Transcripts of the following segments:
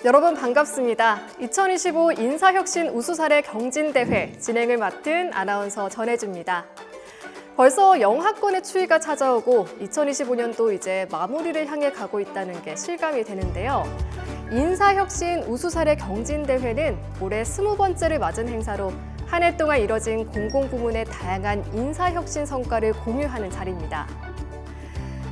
여러분 반갑습니다. 2025 인사혁신 우수사례 경진대회 진행을 맡은 아나운서 전혜주입니다. 벌써 영하권의 추위가 찾아오고 2025년도 이제 마무리를 향해 가고 있다는 게 실감이 되는데요. 인사혁신 우수사례 경진대회는 올해 20번째를 맞은 행사로 한 해 동안 이뤄진 공공부문의 다양한 인사혁신 성과를 공유하는 자리입니다.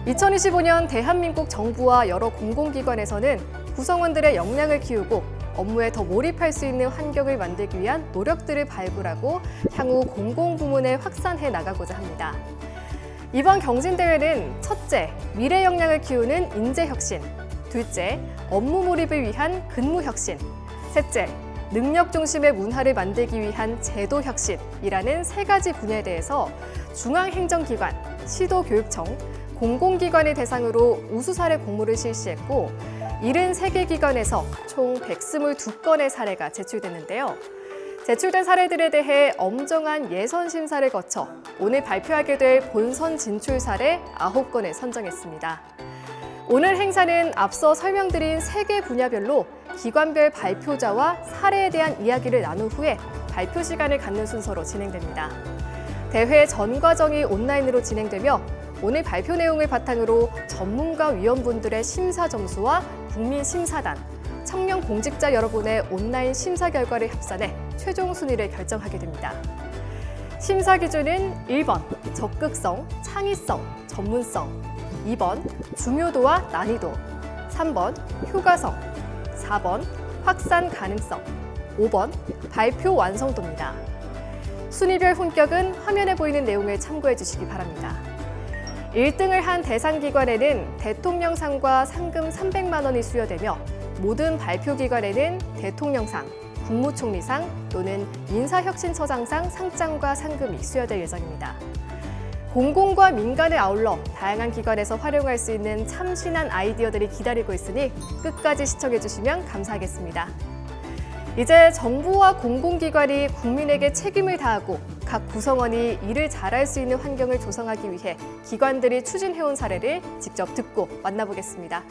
2025년 대한민국 정부와 여러 공공기관에서는 구성원들의 역량을 키우고 업무에 더 몰입할 수 있는 환경을 만들기 위한 노력들을 발굴하고 향후 공공부문에 확산해 나가고자 합니다. 이번 경진대회는 첫째, 미래 역량을 키우는 인재혁신, 둘째, 업무 몰입을 위한 근무혁신, 셋째, 능력 중심의 문화를 만들기 위한 제도혁신이라는 세 가지 분야에 대해서 중앙행정기관, 시도교육청, 공공기관을 대상으로 우수사례 공모를 실시했고 73개 기관에서 총 122건의 사례가 제출됐는데요. 제출된 사례들에 대해 엄정한 예선 심사를 거쳐 오늘 발표하게 될 본선 진출 사례 9건을 선정했습니다. 오늘 행사는 앞서 설명드린 3개 분야별로 기관별 발표자와 사례에 대한 이야기를 나눈 후에 발표 시간을 갖는 순서로 진행됩니다. 대회 전 과정이 온라인으로 진행되며 오늘 발표 내용을 바탕으로 전문가 위원분들의 심사 점수와 국민심사단, 청년 공직자 여러분의 온라인 심사 결과를 합산해 최종 순위를 결정하게 됩니다. 심사 기준은 1번, 적극성, 창의성, 전문성, 2번, 중요도와 난이도, 3번, 효과성, 4번, 확산 가능성, 5번, 발표 완성도입니다. 순위별 혼격은 화면에 보이는 내용을 참고해 주시기 바랍니다. 1등을 한 대상 기관에는 대통령상과 상금 300만 원이 수여되며 모든 발표 기관에는 대통령상, 국무총리상 또는 인사혁신처장상 상장과 상금이 수여될 예정입니다. 공공과 민간을 아울러 다양한 기관에서 활용할 수 있는 참신한 아이디어들이 기다리고 있으니 끝까지 시청해 주시면 감사하겠습니다. 이제 정부와 공공기관이 국민에게 책임을 다하고 각 구성원이 일을 잘할 수 있는 환경을 조성하기 위해 기관들이 추진해온 사례를 직접 듣고 만나보겠습니다.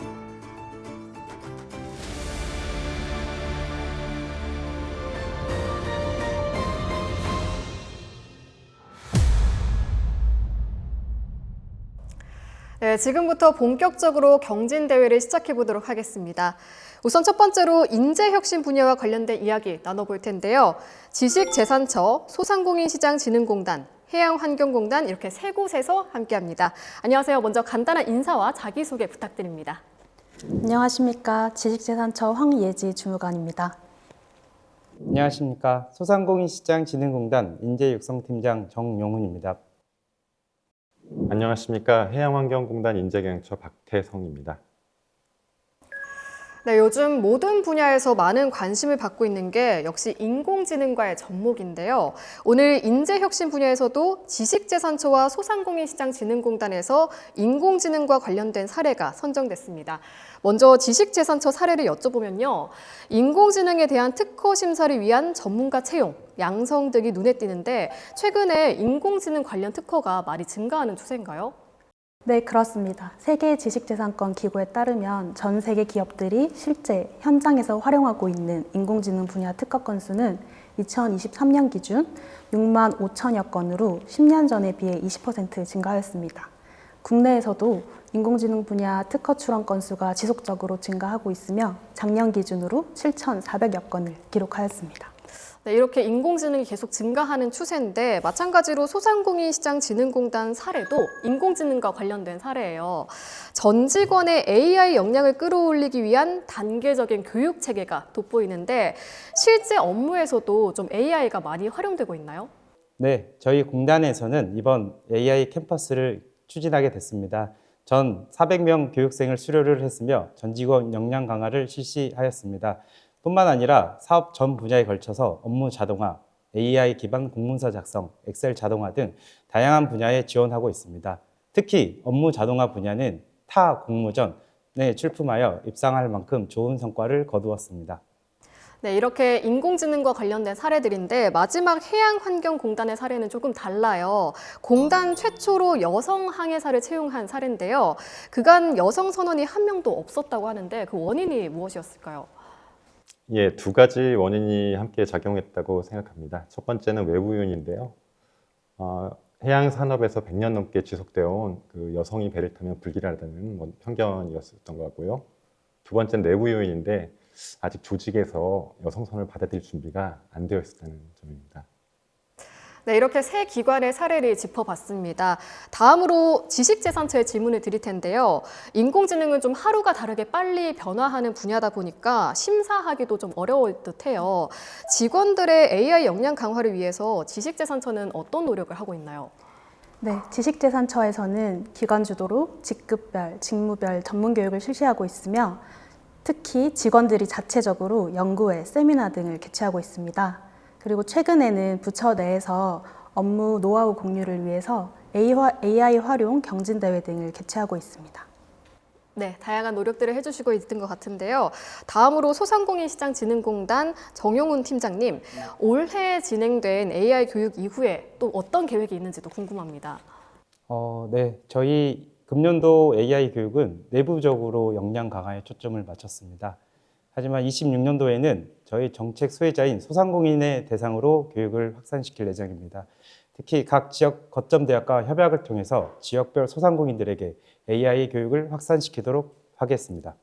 네, 지금부터 본격적으로 경진대회를 시작해 보도록 하겠습니다. 우선 첫 번째로 인재혁신 분야와 관련된 이야기 나눠볼 텐데요. 지식재산처, 소상공인시장진흥공단, 해양환경공단 이렇게 세 곳에서 함께합니다. 안녕하세요. 먼저 간단한 인사와 자기소개 부탁드립니다. 안녕하십니까. 지식재산처 황예지 주무관입니다. 안녕하십니까. 소상공인시장진흥공단 인재육성팀장 정용훈입니다. 안녕하십니까. 해양환경공단 인재경영처 박태성입니다. 네, 요즘 모든 분야에서 많은 관심을 받고 있는 게 역시 인공지능과의 접목인데요. 오늘 인재혁신 분야에서도 지식재산처와 소상공인시장진흥공단에서 인공지능과 관련된 사례가 선정됐습니다. 먼저 지식재산처 사례를 여쭤보면요. 인공지능에 대한 특허 심사를 위한 전문가 채용, 양성 등이 눈에 띄는데 최근에 인공지능 관련 특허가 많이 증가하는 추세인가요? 네, 그렇습니다. 세계 지식재산권 기구에 따르면 전 세계 기업들이 실제 현장에서 활용하고 있는 인공지능 분야 특허 건수는 2023년 기준 6만 5천여 건으로 10년 전에 비해 20% 증가하였습니다. 국내에서도 인공지능 분야 특허 출원 건수가 지속적으로 증가하고 있으며 작년 기준으로 7,400여 건을 기록하였습니다. 네, 이렇게 인공지능이 계속 증가하는 추세인데 마찬가지로 소상공인시장진흥공단 사례도 인공지능과 관련된 사례예요. 전 직원의 AI 역량을 끌어올리기 위한 단계적인 교육 체계가 돋보이는데 실제 업무에서도 좀 AI가 많이 활용되고 있나요? 네, 저희 공단에서는 이번 AI 캠퍼스를 추진하게 됐습니다. 전 400명 교육생을 수료를 했으며 전 직원 역량 강화를 실시하였습니다. 뿐만 아니라 사업 전 분야에 걸쳐서 업무 자동화, AI 기반 공문서 작성, 엑셀 자동화 등 다양한 분야에 지원하고 있습니다. 특히 업무 자동화 분야는 타 공모전에 출품하여 입상할 만큼 좋은 성과를 거두었습니다. 네, 이렇게 인공지능과 관련된 사례들인데 마지막 해양환경공단의 사례는 조금 달라요. 공단 최초로 여성 항해사를 채용한 사례인데요. 그간 여성 선원이 한 명도 없었다고 하는데 그 원인이 무엇이었을까요? 예, 두 가지 원인이 함께 작용했다고 생각합니다. 첫 번째는 외부 요인인데요. 해양 산업에서 100년 넘게 지속되어 온 그 여성이 배를 타면 불길하다는 편견이었던 것 같고요. 두 번째는 내부 요인인데 아직 조직에서 여성선을 받아들일 준비가 안 되어 있었다는 점입니다. 네, 이렇게 세 기관의 사례를 짚어봤습니다. 다음으로 지식재산처의 질문을 드릴 텐데요. 인공지능은 좀 하루가 다르게 빨리 변화하는 분야다 보니까 심사하기도 좀 어려울 듯해요. 직원들의 AI 역량 강화를 위해서 지식재산처는 어떤 노력을 하고 있나요? 네, 지식재산처에서는 기관 주도로 직급별, 직무별 전문 교육을 실시하고 있으며 특히 직원들이 자체적으로 연구회, 세미나 등을 개최하고 있습니다. 그리고 최근에는 부처 내에서 업무 노하우 공유를 위해서 AI 활용 경진대회 등을 개최하고 있습니다. 네, 다양한 노력들을 해주시고 있는 것 같은데요. 다음으로 소상공인시장진흥공단 정용훈 팀장님, 올해 진행된 AI 교육 이후에 또 어떤 계획이 있는지도 궁금합니다. 네, 저희 금년도 AI 교육은 내부적으로 역량 강화에 초점을 맞췄습니다. 하지만 26년도에는 저희 정책 수혜자인 소상공인의 대상으로 교육을 확산시킬 예정입니다. 특히 각 지역 거점 대학과 협약을 통해서 지역별 소상공인들에게 AI 교육을 확산시키도록 하겠습니다.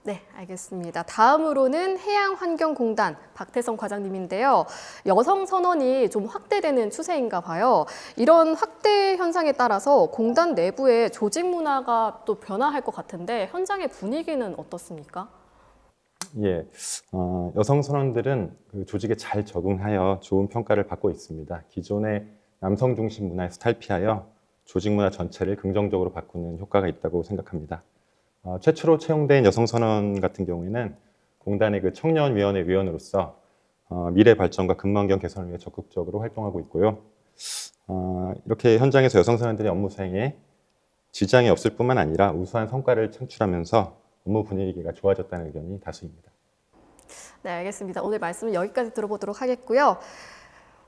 네, 알겠습니다. 다음으로는 해양환경공단 박태성 과장님인데요. 여성 선언이 좀 확대되는 추세인가 봐요. 이런 확대 현상에 따라서 공단 내부의 조직 문화가 또 변화할 것 같은데 현장의 분위기는 어떻습니까? 예, 여성 선원들은 그 조직에 잘 적응하여 좋은 평가를 받고 있습니다. 기존의 남성 중심 문화에서 탈피하여 조직 문화 전체를 긍정적으로 바꾸는 효과가 있다고 생각합니다. 최초로 채용된 여성 선원 같은 경우에는 공단의 그 청년위원회 위원으로서 미래 발전과 근무환경 개선을 위해 적극적으로 활동하고 있고요. 이렇게 현장에서 여성 선원들의 업무 수행에 지장이 없을 뿐만 아니라 우수한 성과를 창출하면서 업무 분위기가 좋아졌다는 의견이 다수입니다. 네, 알겠습니다. 오늘 말씀은 여기까지 들어보도록 하겠고요.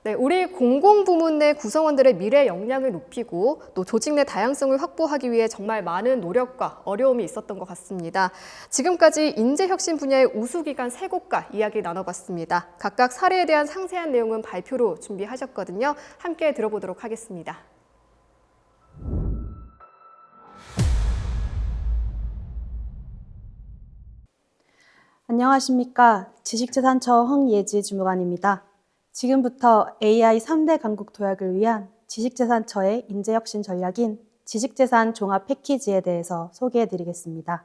네, 우리 공공부문 내 구성원들의 미래 역량을 높이고 또 조직 내 다양성을 확보하기 위해 정말 많은 노력과 어려움이 있었던 것 같습니다. 지금까지 인재혁신 분야의 우수기관 3곳과 이야기 나눠봤습니다. 각각 사례에 대한 상세한 내용은 발표로 준비하셨거든요. 함께 들어보도록 하겠습니다. 안녕하십니까. 지식재산처 황예지 주무관입니다. 지금부터 AI 3대 강국 도약을 위한 지식재산처의 인재혁신 전략인 지식재산 종합 패키지에 대해서 소개해 드리겠습니다.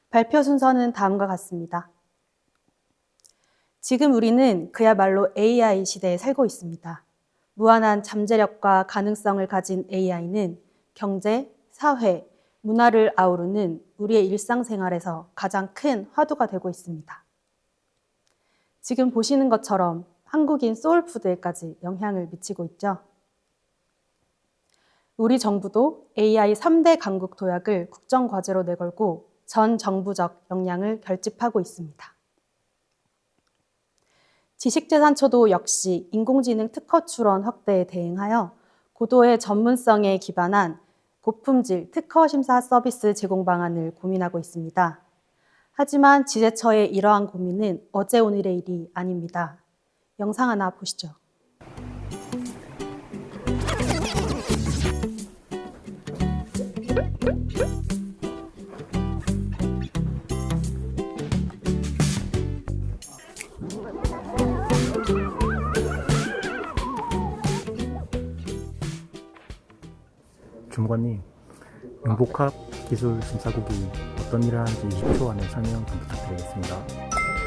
발표 순서는 다음과 같습니다. 지금 우리는 그야말로 AI 시대에 살고 있습니다. 무한한 잠재력과 가능성을 가진 AI는 경제, 사회, 문화를 아우르는 우리의 일상생활에서 가장 큰 화두가 되고 있습니다. 지금 보시는 것처럼 한국인 소울푸드에까지 영향을 미치고 있죠. 우리 정부도 AI 3대 강국 도약을 국정과제로 내걸고 전 정부적 역량을 결집하고 있습니다. 지식재산처도 역시 인공지능 특허 출원 확대에 대응하여 고도의 전문성에 기반한 고품질 특허 심사 서비스 제공 방안을 고민하고 있습니다. 하지만 지재처의 이러한 고민은 어제 오늘의 일이 아닙니다. 영상 하나 보시죠. 주무관님, 융복합 기술 심사국이 어떤 일을 하는지 20초 안에 설명 좀 부탁드리겠습니다.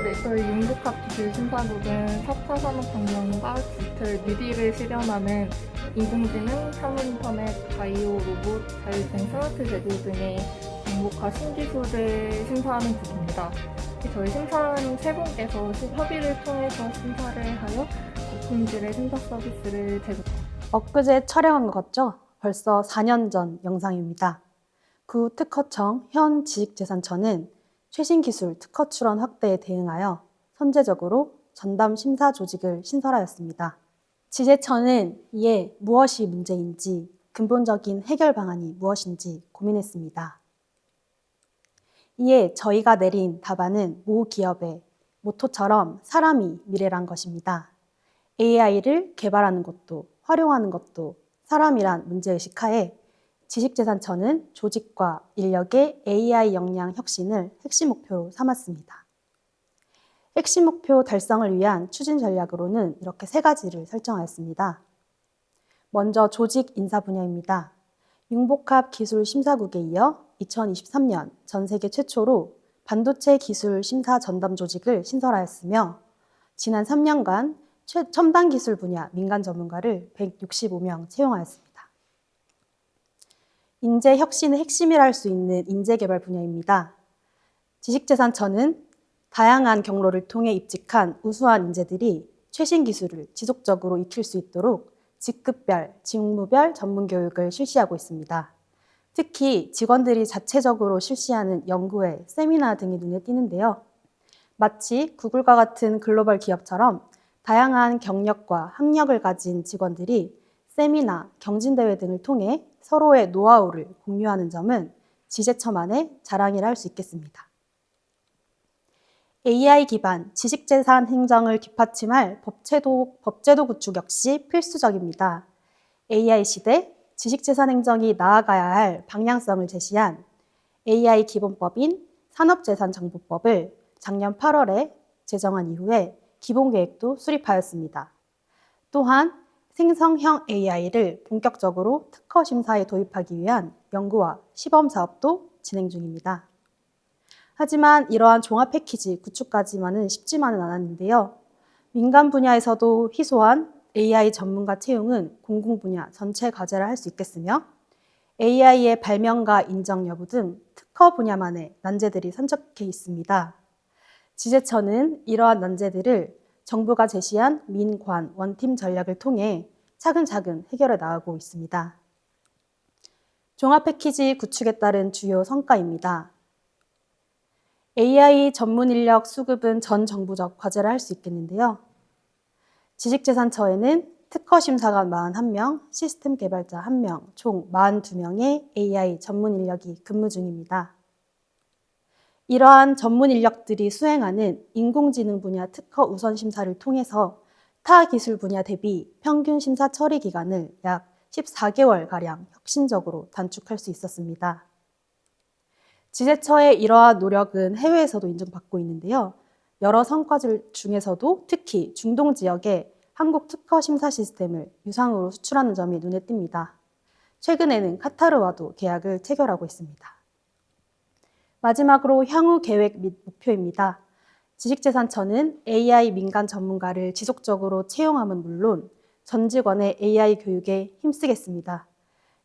네, 저희 융복합 기술 심사국은 4차 산업혁명과 디지털 뉴딜을 실현하는 인공지능, 산업인터넷, 바이오, 로봇, 자율주행 스마트 제조 등의 융복합 신기술을 심사하는 국입니다. 저희 심사는 3분께서 협의를 통해서 심사를 하여 고품질의 심사 서비스를 제공합니다. 엊그제 촬영한 것 같죠? 벌써 4년 전 영상입니다. 구 특허청 현 지식재산처는 최신 기술 특허 출원 확대에 대응하여 선제적으로 전담 심사 조직을 신설하였습니다. 지재처는 이에 무엇이 문제인지, 근본적인 해결 방안이 무엇인지 고민했습니다. 이에 저희가 내린 답안은 모 기업의 모토처럼 사람이 미래란 것입니다. AI를 개발하는 것도 활용하는 것도 사람이란 문제의식 하에 지식재산처는 조직과 인력의 AI 역량 혁신을 핵심 목표로 삼았습니다. 핵심 목표 달성을 위한 추진 전략으로는 이렇게 3가지를 설정하였습니다. 먼저 조직 인사 분야입니다. 융복합 기술 심사국에 이어 2023년 전 세계 최초로 반도체 기술 심사 전담 조직을 신설하였으며 지난 3년간 첨단 기술 분야 민간 전문가를 165명 채용하였습니다. 인재 혁신의 핵심이라 할 수 있는 인재 개발 분야입니다. 지식재산처는 다양한 경로를 통해 입직한 우수한 인재들이 최신 기술을 지속적으로 익힐 수 있도록 직급별, 직무별 전문 교육을 실시하고 있습니다. 특히 직원들이 자체적으로 실시하는 연구회, 세미나 등이 눈에 띄는데요. 마치 구글과 같은 글로벌 기업처럼 다양한 경력과 학력을 가진 직원들이 세미나, 경진대회 등을 통해 서로의 노하우를 공유하는 점은 지재처만의 자랑이라 할 수 있겠습니다. AI 기반 지식재산 행정을 뒷받침할 법제도 구축 역시 필수적입니다. AI 시대 지식재산 행정이 나아가야 할 방향성을 제시한 AI 기본법인 산업재산정보법을 작년 8월에 제정한 이후에 기본계획도 수립하였습니다. 또한 생성형 AI를 본격적으로 특허 심사에 도입하기 위한 연구와 시범 사업도 진행 중입니다. 하지만 이러한 종합 패키지 구축까지만은 쉽지만은 않았는데요. 민간 분야에서도 희소한 AI 전문가 채용은 공공 분야 전체 과제라 할 수 있겠으며 AI의 발명가 인정 여부 등 특허 분야만의 난제들이 산적해 있습니다. 지재처는 이러한 난제들을 정부가 제시한 민관 원팀 전략을 통해 차근차근 해결해 나가고 있습니다. 종합 패키지 구축에 따른 주요 성과입니다. AI 전문 인력 수급은 전 정부적 과제라 할 수 있겠는데요. 지식재산처에는 특허 심사관 41명, 시스템 개발자 1명, 총 42명의 AI 전문 인력이 근무 중입니다. 이러한 전문 인력들이 수행하는 인공지능 분야 특허 우선 심사를 통해서 타 기술 분야 대비 평균 심사 처리 기간을 약 14개월가량 혁신적으로 단축할 수 있었습니다. 지재처의 이러한 노력은 해외에서도 인정받고 있는데요. 여러 성과들 중에서도 특히 중동 지역에 한국 특허 심사 시스템을 유상으로 수출하는 점이 눈에 띕니다. 최근에는 카타르와도 계약을 체결하고 있습니다. 마지막으로 향후 계획 및 목표입니다. 지식재산처는 AI 민간 전문가를 지속적으로 채용함은 물론 전 직원의 AI 교육에 힘쓰겠습니다.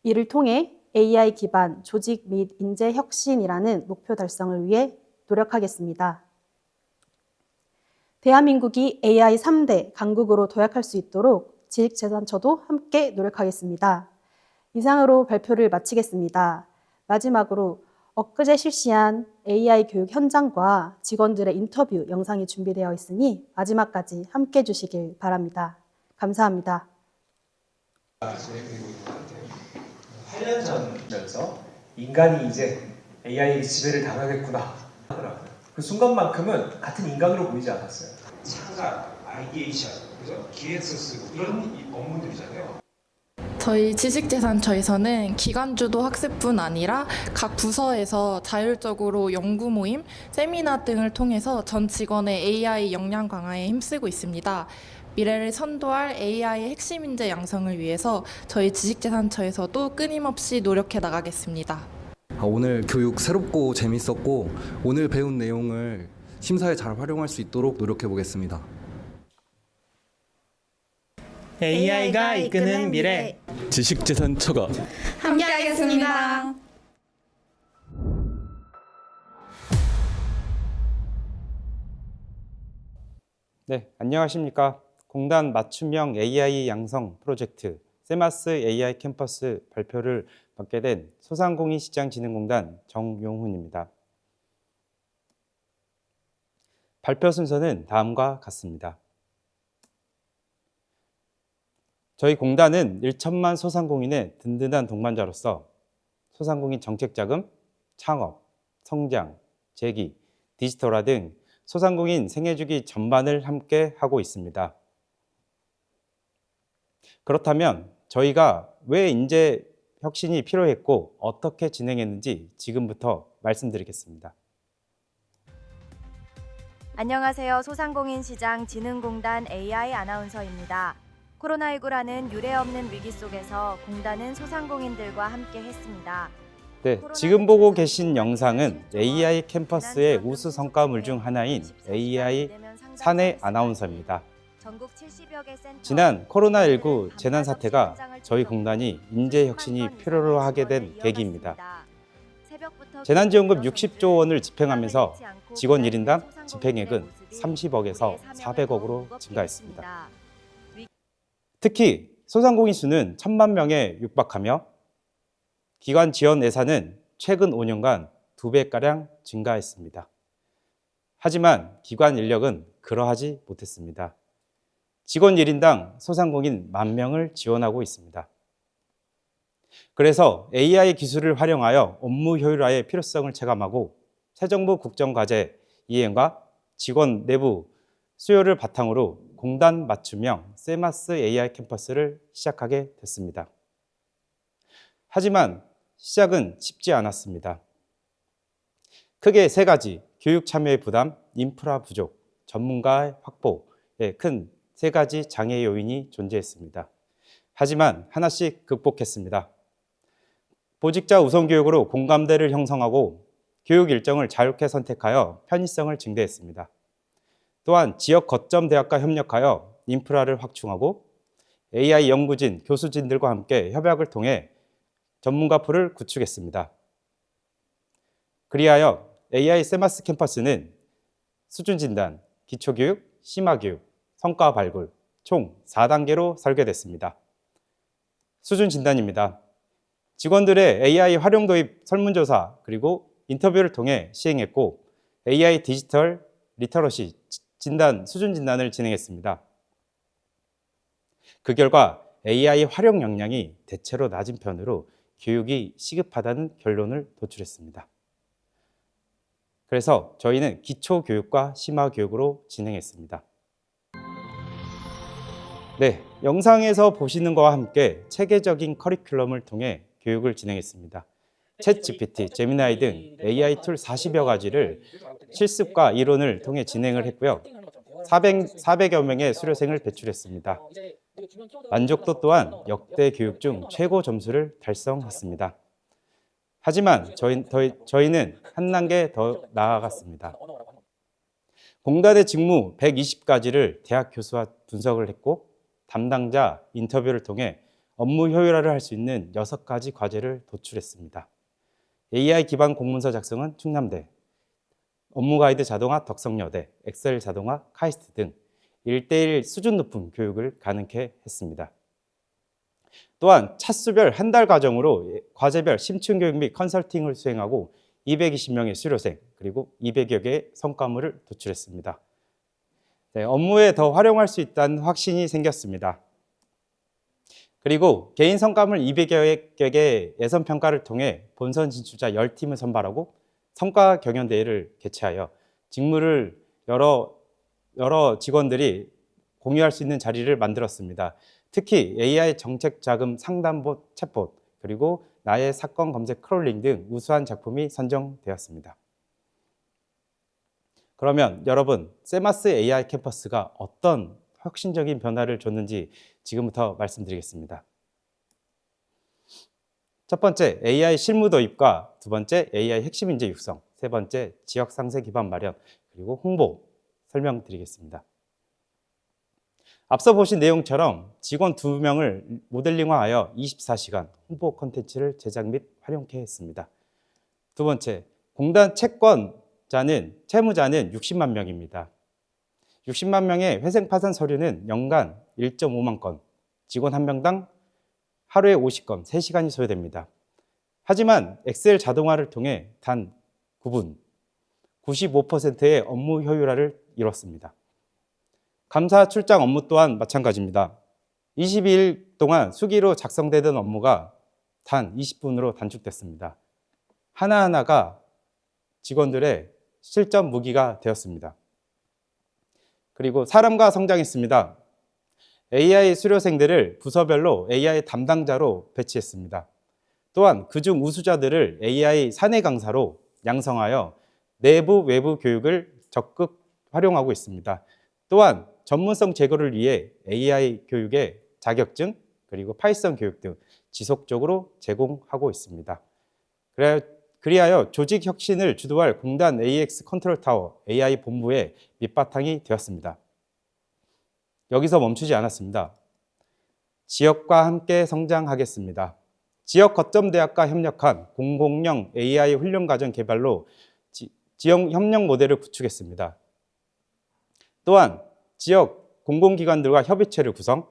이를 통해 AI 기반 조직 및 인재 혁신이라는 목표 달성을 위해 노력하겠습니다. 대한민국이 AI 3대 강국으로 도약할 수 있도록 지식재산처도 함께 노력하겠습니다. 이상으로 발표를 마치겠습니다. 마지막으로 엊그제 실시한 AI 교육 현장과 직원들의 인터뷰 영상이 준비되어 있으니 마지막까지 함께 해주시길 바랍니다. 감사합니다. 8년 전이면서 인간이 이제 AI의 지배를 당하겠구나 하더라고요. 그 순간만큼은 같은 인간으로 보이지 않았어요. 창작, 아이디에이션, 그죠? 기획서 쓰고 이런 업무들이잖아요. 저희 지식재산처에서는 기관주도 학습뿐 아니라 각 부서에서 자율적으로 연구 모임, 세미나 등을 통해서 전 직원의 AI 역량 강화에 힘쓰고 있습니다. 미래를 선도할 AI의 핵심 인재 양성을 위해서 저희 지식재산처에서도 끊임없이 노력해 나가겠습니다. 오늘 교육 새롭고 재밌었고 오늘 배운 내용을 심사에 잘 활용할 수 있도록 노력해 보겠습니다. AI가 이끄는 미래 지식재산처가 함께하겠습니다. 네, 안녕하십니까. 공단 맞춤형 AI 양성 프로젝트 세마스 AI 캠퍼스 발표를 맡게 된 소상공인시장진흥공단 정용훈입니다. 발표 순서는 다음과 같습니다. 저희 공단은 1천만 소상공인의 든든한 동반자로서 소상공인 정책자금, 창업, 성장, 제기, 디지털화 등 소상공인 생애주기 전반을 함께 하고 있습니다. 그렇다면 저희가 왜 인재 혁신이 필요했고 어떻게 진행했는지 지금부터 말씀드리겠습니다. 안녕하세요. 소상공인시장진흥공단 AI 아나운서입니다. 코로나19라는 유례없는 위기 속에서 공단은 소상공인들과 함께 했습니다. 네, 지금 보고 계신 영상은 AI 캠퍼스의 우수 성과물 중 하나인 AI 사내 아나운서입니다. 지난 코로나19 재난 사태가 저희 공단이 인재 혁신이 필요로 하게 된 계기입니다. 재난지원금 60조 원을 집행하면서 직원 1인당 집행액은 30억에서 400억으로 증가했습니다. 특히 소상공인 수는 1,000만 명에 육박하며 기관 지원 예산은 최근 5년간 2배가량 증가했습니다. 하지만 기관 인력은 그러하지 못했습니다. 직원 1인당 소상공인 10,000명을 지원하고 있습니다. 그래서 AI 기술을 활용하여 업무 효율화의 필요성을 체감하고 새 정부 국정과제 이행과 직원 내부 수요를 바탕으로 공단 맞춤형 세마스 AI 캠퍼스를 시작하게 됐습니다. 하지만 시작은 쉽지 않았습니다. 크게 3가지, 교육 참여의 부담, 인프라 부족, 전문가의 확보에 큰 3가지 장애 요인이 존재했습니다. 하지만 하나씩 극복했습니다. 보직자 우선 교육으로 공감대를 형성하고 교육 일정을 자유롭게 선택하여 편의성을 증대했습니다. 또한 지역 거점 대학과 협력하여 인프라를 확충하고 AI 연구진, 교수진들과 함께 협약을 통해 전문가 풀을 구축했습니다. 그리하여 AI 세마스 캠퍼스는 수준 진단, 기초교육, 심화교육, 성과 발굴 총 4단계로 설계됐습니다. 수준 진단입니다. 직원들의 AI 활용 도입 설문조사 그리고 인터뷰를 통해 시행했고 AI 디지털 리터러시 진단, 수준 진단을 진행했습니다. 그 결과 AI 활용 역량이 대체로 낮은 편으로 교육이 시급하다는 결론을 도출했습니다. 그래서 저희는 기초교육과 심화교육으로 진행했습니다. 네, 영상에서 보시는 것과 함께 체계적인 커리큘럼을 통해 교육을 진행했습니다. 챗GPT, 제미나이 등 AI 툴 40여 가지를 실습과 이론을 통해 진행을 했고요. 400여 명의 수료생을 배출했습니다. 만족도 또한 역대 교육 중 최고 점수를 달성했습니다. 하지만 저희는 한 단계 더 나아갔습니다. 공단의 직무 120가지를 대학 교수와 분석을 했고 담당자 인터뷰를 통해 업무 효율화를 할 수 있는 6가지 과제를 도출했습니다. AI 기반 공문서 작성은 충남대, 업무 가이드 자동화 덕성여대, 엑셀 자동화 카이스트 등 1:1 수준 높은 교육을 가능케 했습니다. 또한 차수별 한 달 과정으로 과제별 심층 교육 및 컨설팅을 수행하고 220명의 수료생 그리고 200여 개의 성과물을 도출했습니다. 네, 업무에 더 활용할 수 있다는 확신이 생겼습니다. 그리고 개인 성과물 200여 개의 예선 평가를 통해 본선 진출자 10팀을 선발하고 성과 경연 대회를 개최하여 직무를 여러 직원들이 공유할 수 있는 자리를 만들었습니다. 특히 AI 정책 자금 상담봇 챗봇 그리고 나의 사건 검색 크롤링 등 우수한 작품이 선정되었습니다. 그러면 여러분, 세마스 AI 캠퍼스가 어떤 혁신적인 변화를 줬는지 지금부터 말씀드리겠습니다. 첫 번째, AI 실무 도입과 두 번째, AI 핵심 인재 육성, 세 번째, 지역 상세 기반 마련, 그리고 홍보 설명드리겠습니다. 앞서 보신 내용처럼 직원 2명을 모델링화하여 24시간 홍보 콘텐츠를 제작 및 활용케 했습니다. 두 번째, 공단 채무자는 60만 명입니다. 60만 명의 회생 파산 서류는 연간 1.5만 건, 직원 1명당 하루에 50건, 3시간이 소요됩니다. 하지만 엑셀 자동화를 통해 단 9분, 95%의 업무 효율화를 이뤘습니다. 감사 출장 업무 또한 마찬가지입니다. 22일 동안 수기로 작성되던 업무가 단 20분으로 단축됐습니다. 하나하나가 직원들의 실전 무기가 되었습니다. 그리고 사람과 성장했습니다. AI 수료생들을 부서별로 AI 담당자로 배치했습니다. 또한 그중 우수자들을 AI 사내 강사로 양성하여 내부 외부 교육을 적극 활용하고 있습니다. 또한 전문성 제고를 위해 AI 교육의 자격증 그리고 파이썬 교육 등 지속적으로 제공하고 있습니다. 그리하여 조직 혁신을 주도할 공단 AX 컨트롤 타워 AI 본부의 밑바탕이 되었습니다. 여기서 멈추지 않았습니다. 지역과 함께 성장하겠습니다. 지역 거점 대학과 협력한 공공형 AI 훈련과정 개발로 지역 협력 모델을 구축했습니다. 또한 지역 공공기관들과 협의체를 구성,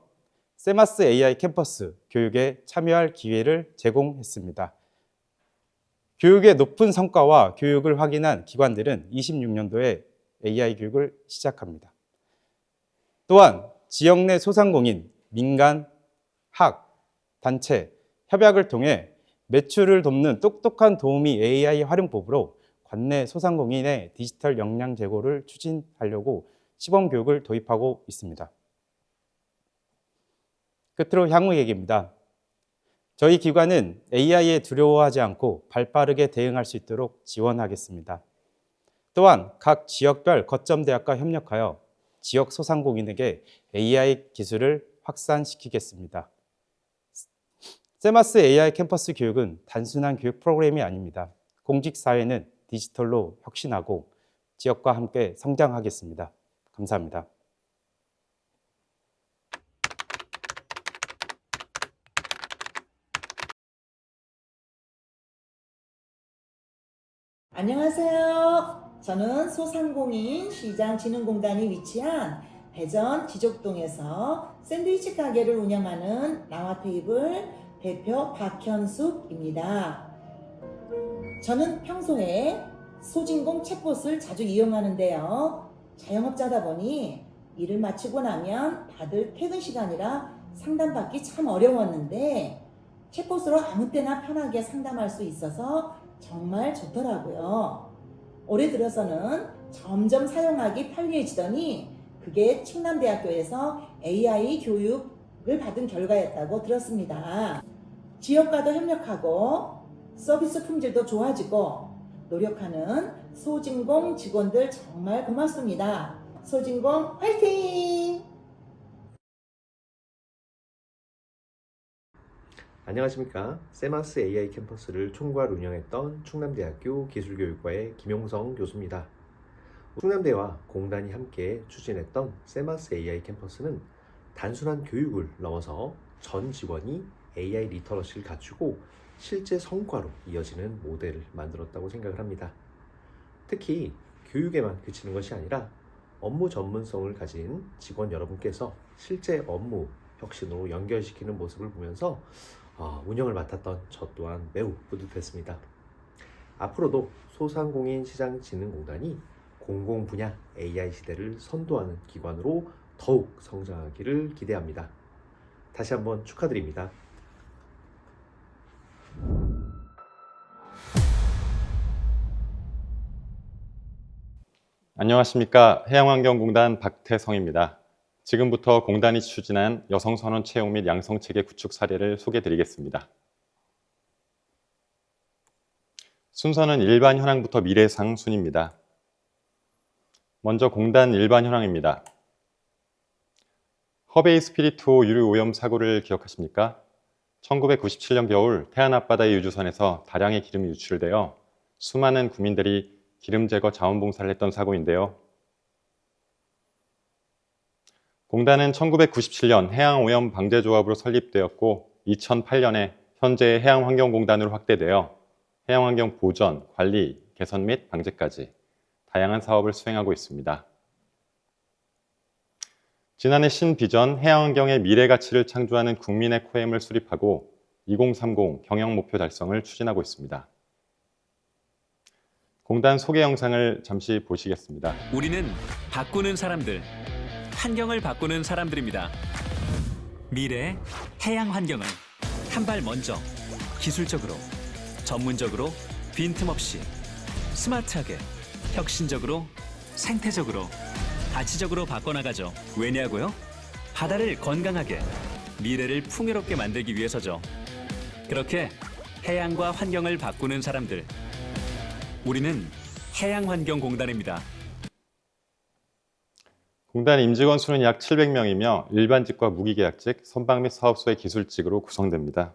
세마스 AI 캠퍼스 교육에 참여할 기회를 제공했습니다. 교육의 높은 성과와 교육을 확인한 기관들은 26년도에 AI 교육을 시작합니다. 또한 지역 내 소상공인, 민간, 학, 단체, 협약을 통해 매출을 돕는 똑똑한 도우미 AI 활용법으로 관내 소상공인의 디지털 역량 제고를 추진하려고 시범 교육을 도입하고 있습니다. 끝으로 향후 얘기입니다. 저희 기관은 AI에 두려워하지 않고 발빠르게 대응할 수 있도록 지원하겠습니다. 또한 각 지역별 거점 대학과 협력하여 지역 소상공인에게 AI 기술을 확산시키겠습니다. 세마스 AI 캠퍼스 교육은 단순한 교육 프로그램이 아닙니다. 공직사회는 디지털로 혁신하고 지역과 함께 성장하겠습니다. 감사합니다. 안녕하세요. 저는 소상공인 시장진흥공단이 위치한 대전 지족동에서 샌드위치 가게를 운영하는 나와테이블 대표 박현숙입니다. 저는 평소에 소진공 챗봇을 자주 이용하는데요. 자영업자다 보니 일을 마치고 나면 다들 퇴근 시간이라 상담받기 참 어려웠는데 챗봇으로 아무 때나 편하게 상담할 수 있어서 정말 좋더라고요. 올해 들어서는 점점 사용하기 편리해지더니 그게 충남대학교에서 AI 교육을 받은 결과였다고 들었습니다. 지역과도 협력하고 서비스 품질도 좋아지고 노력하는 소진공 직원들 정말 고맙습니다. 소진공 화이팅! 안녕하십니까. 세마스 AI 캠퍼스를 총괄 운영했던 충남대학교 기술교육과의 김용성 교수입니다. 충남대와 공단이 함께 추진했던 세마스 AI 캠퍼스는 단순한 교육을 넘어서 전 직원이 AI 리터러시를 갖추고 실제 성과로 이어지는 모델을 만들었다고 생각을 합니다. 특히 교육에만 그치는 것이 아니라 업무 전문성을 가진 직원 여러분께서 실제 업무 혁신으로 연결시키는 모습을 보면서 운영을 맡았던 저 또한 매우 뿌듯했습니다. 앞으로도 소상공인 시장진흥공단이 공공 분야 AI 시대를 선도하는 기관으로 더욱 성장하기를 기대합니다. 다시 한번 축하드립니다. 안녕하십니까. 해양환경공단 박태성입니다. 지금부터 공단이 추진한 여성선원 채용 및 양성체계 구축 사례를 소개해드리겠습니다. 순서는 일반 현황부터 미래상 순입니다. 먼저 공단 일반 현황입니다. 허베이 스피리트호 유류 오염 사고를 기억하십니까? 1997년 겨울 태안 앞바다의 유주선에서 다량의 기름이 유출되어 수많은 국민들이 기름 제거 자원봉사를 했던 사고인데요. 공단은 1997년 해양오염방제조합으로 설립되었고 2008년에 현재 해양환경공단으로 확대되어 해양환경 보전, 관리, 개선 및 방제까지 다양한 사업을 수행하고 있습니다. 지난해 신비전 해양환경의 미래 가치를 창조하는 국민의 코엠을 수립하고 2030 경영목표 달성을 추진하고 있습니다. 공단 소개 영상을 잠시 보시겠습니다. 우리는 바꾸는 사람들, 환경을 바꾸는 사람들입니다. 미래 해양 환경은 한 발 먼저 기술적으로, 전문적으로, 빈틈없이, 스마트하게, 혁신적으로, 생태적으로, 가치적으로 바꿔나가죠. 왜냐고요? 바다를 건강하게, 미래를 풍요롭게 만들기 위해서죠. 그렇게 해양과 환경을 바꾸는 사람들. 우리는 해양환경공단입니다. 공단 임직원 수는 약 700명이며 일반직과 무기계약직, 선박 및 사업소의 기술직으로 구성됩니다.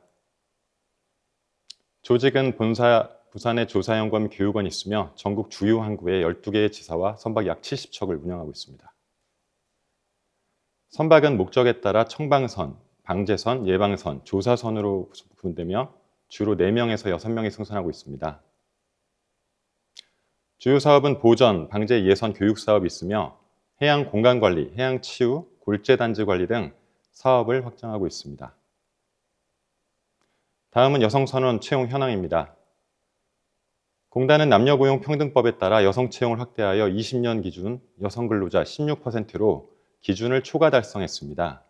조직은 본사, 부산에 조사연구원 교육원이 있으며 전국 주요 항구에 12개의 지사와 선박 약 70척을 운영하고 있습니다. 선박은 목적에 따라 청방선, 방제선, 예방선, 조사선으로 구분되며 주로 4명에서 6명이 승선하고 있습니다. 주요 사업은 보전, 방제, 예선, 교육 사업이 있으며 해양 공간관리, 해양 치유, 골재단지 관리 등 사업을 확장하고 있습니다. 다음은 여성선원 채용 현황입니다. 공단은 남녀고용평등법에 따라 여성 채용을 확대하여 20년 기준 여성 근로자 16%로 기준을 초과 달성했습니다.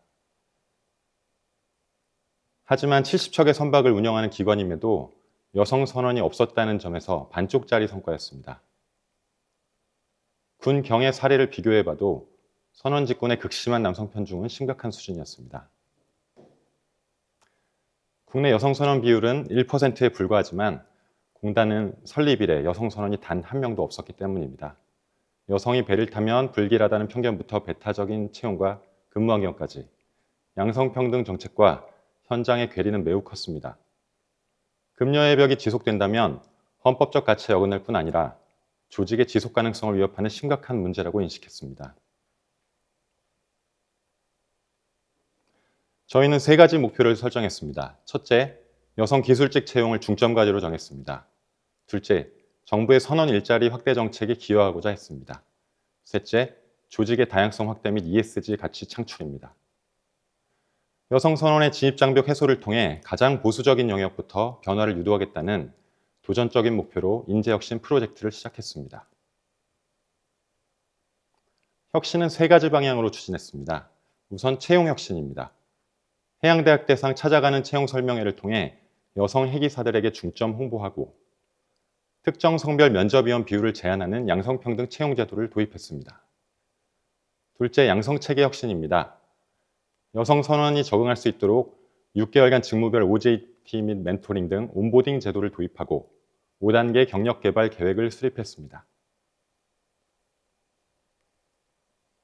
하지만 70척의 선박을 운영하는 기관임에도 여성 선원이 없었다는 점에서 반쪽짜리 성과였습니다. 군 경의 사례를 비교해봐도 선원 직군의 극심한 남성 편중은 심각한 수준이었습니다. 국내 여성 선원 비율은 1%에 불과하지만 공단은 설립 이래 여성 선원이 단 한 명도 없었기 때문입니다. 여성이 배를 타면 불길하다는 편견부터 배타적인 채용과 근무 환경까지 양성평등 정책과 현장의 괴리는 매우 컸습니다. 금여의 벽이 지속된다면 헌법적 가치에 어긋날 뿐 아니라 조직의 지속 가능성을 위협하는 심각한 문제라고 인식했습니다. 저희는 3가지 목표를 설정했습니다. 첫째, 여성 기술직 채용을 중점 과제로 정했습니다. 둘째, 정부의 선원 일자리 확대 정책에 기여하고자 했습니다. 셋째, 조직의 다양성 확대 및 ESG 가치 창출입니다. 여성 선원의 진입 장벽 해소를 통해 가장 보수적인 영역부터 변화를 유도하겠다는 도전적인 목표로 인재혁신 프로젝트를 시작했습니다. 혁신은 3가지 방향으로 추진했습니다. 우선 채용혁신입니다. 해양대학 대상 찾아가는 채용 설명회를 통해 여성 해기사들에게 중점 홍보하고 특정 성별 면접위원 비율을 제한하는 양성평등 채용제도를 도입했습니다. 둘째, 양성체계 혁신입니다. 여성 선원이 적응할 수 있도록 6개월간 직무별 OJT 및 멘토링 등 온보딩 제도를 도입하고 5단계 경력 개발 계획을 수립했습니다.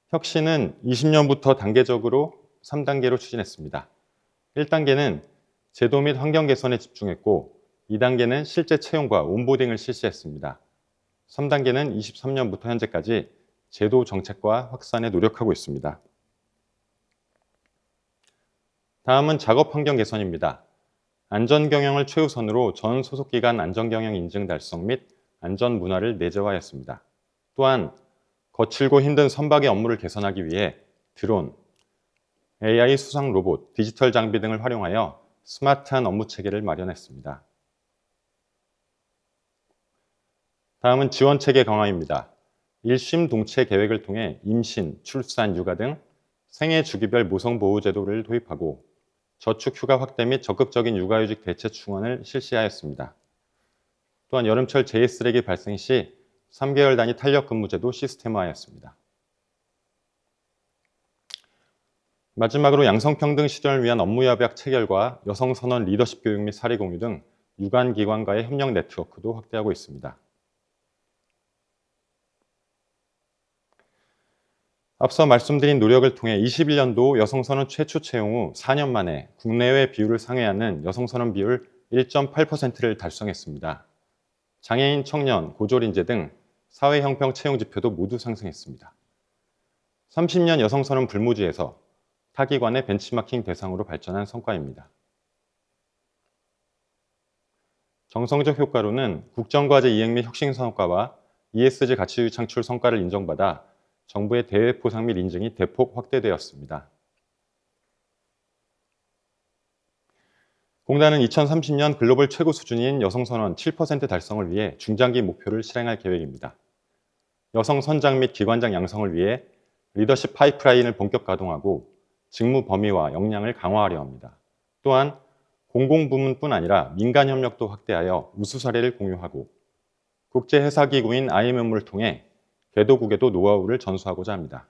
혁신은 20년부터 단계적으로 3단계로 추진했습니다. 1단계는 제도 및 환경 개선에 집중했고 2단계는 실제 채용과 온보딩을 실시했습니다. 3단계는 23년부터 현재까지 제도 정책과 확산에 노력하고 있습니다. 다음은 작업 환경 개선입니다. 안전경영을 최우선으로 전 소속기관 안전경영 인증 달성 및 안전 문화를 내재화했습니다. 또한 거칠고 힘든 선박의 업무를 개선하기 위해 드론, AI 수상 로봇, 디지털 장비 등을 활용하여 스마트한 업무 체계를 마련했습니다. 다음은 지원 체계 강화입니다. 일심 동체 계획을 통해 임신, 출산, 육아 등 생애 주기별 모성 보호 제도를 도입하고 저축 휴가 확대 및 적극적인 육아휴직 대체 충원을 실시하였습니다. 또한 여름철 재해 쓰레기 발생 시 3개월 단위 탄력 근무제도 시스템화하였습니다. 마지막으로 양성평등 실현을 위한 업무협약 체결과 여성선원 리더십 교육 및 사례 공유 등 유관기관과의 협력 네트워크도 확대하고 있습니다. 앞서 말씀드린 노력을 통해 21년도 여성선원 최초 채용 후 4년 만에 국내외 비율을 상회하는 여성선원 비율 1.8%를 달성했습니다. 장애인, 청년, 고졸인재 등 사회 형평 채용 지표도 모두 상승했습니다. 30년 여성선원 불모지에서 타기관의 벤치마킹 대상으로 발전한 성과입니다. 정성적 효과로는 국정과제 이행 및 혁신 성과와 ESG 가치 창출 성과를 인정받아 정부의 대외 포상 및 인증이 대폭 확대되었습니다. 공단은 2030년 글로벌 최고 수준인 여성선원 7% 달성을 위해 중장기 목표를 실행할 계획입니다. 여성 선장 및 기관장 양성을 위해 리더십 파이프라인을 본격 가동하고 직무 범위와 역량을 강화하려 합니다. 또한 공공부문뿐 아니라 민간 협력도 확대하여 우수 사례를 공유하고 국제회사기구인 IMM을 통해 개도국에도 노하우를 전수하고자 합니다.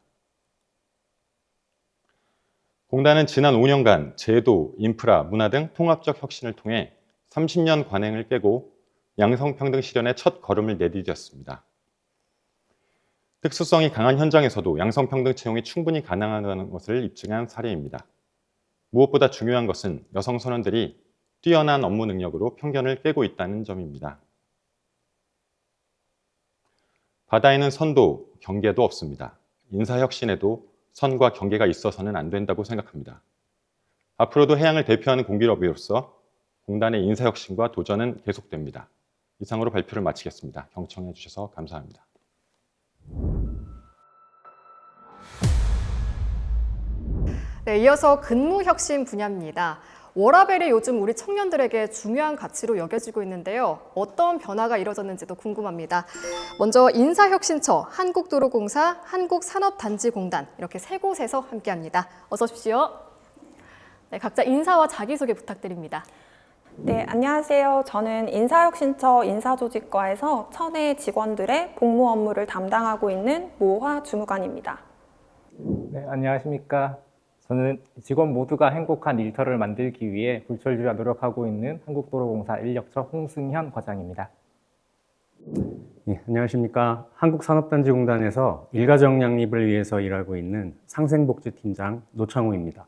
공단은 지난 5년간 제도, 인프라, 문화 등 통합적 혁신을 통해 30년 관행을 깨고 양성평등 실현의 첫 걸음을 내디뎠습니다. 특수성이 강한 현장에서도 양성평등 채용이 충분히 가능하다는 것을 입증한 사례입니다. 무엇보다 중요한 것은 여성 선원들이 뛰어난 업무 능력으로 편견을 깨고 있다는 점입니다. 바다에는 선도, 경계도 없습니다. 인사혁신에도 선과 경계가 있어서는 안 된다고 생각합니다. 앞으로도 해양을 대표하는 공기업으로서 공단의 인사혁신과 도전은 계속됩니다. 이상으로 발표를 마치겠습니다. 경청해 주셔서 감사합니다. 네, 이어서 근무혁신 분야입니다. 워라밸이 요즘 우리 청년들에게 중요한 가치로 여겨지고 있는데요. 어떤 변화가 이뤄졌는지도 궁금합니다. 먼저 인사혁신처, 한국도로공사, 한국산업단지공단 이렇게 세 곳에서 함께합니다. 어서 오십시오. 네, 각자 인사와 자기소개 부탁드립니다. 네, 안녕하세요. 저는 인사혁신처 인사조직과에서 천혜 직원들의 복무 업무를 담당하고 있는 모화 주무관입니다. 네, 안녕하십니까. 저는 직원 모두가 행복한 일터를 만들기 위해 불철주야 노력하고 있는 한국도로공사 인력처 홍승현 과장입니다. 네, 안녕하십니까. 한국산업단지공단에서 일가정 양립을 위해서 일하고 있는 상생복지팀장 노창호입니다.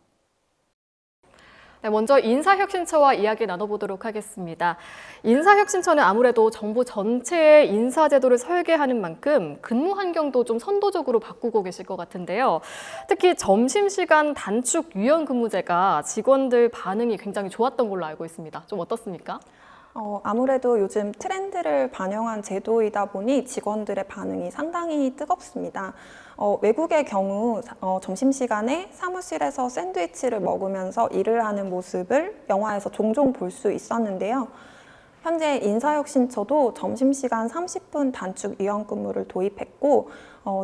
네, 먼저 인사혁신처와 이야기 나눠보도록 하겠습니다. 인사혁신처는 아무래도 정부 전체의 인사제도를 설계하는 만큼 근무 환경도 좀 선도적으로 바꾸고 계실 것 같은데요. 특히 점심시간 단축 유연근무제가 직원들 반응이 굉장히 좋았던 걸로 알고 있습니다. 좀 어떻습니까? 아무래도 요즘 트렌드를 반영한 제도이다 보니 직원들의 반응이 상당히 뜨겁습니다. 외국의 경우 점심시간에 사무실에서 샌드위치를 먹으면서 일을 하는 모습을 영화에서 종종 볼 수 있었는데요. 현재 인사혁신처도 점심시간 30분 단축 유연근무를 도입했고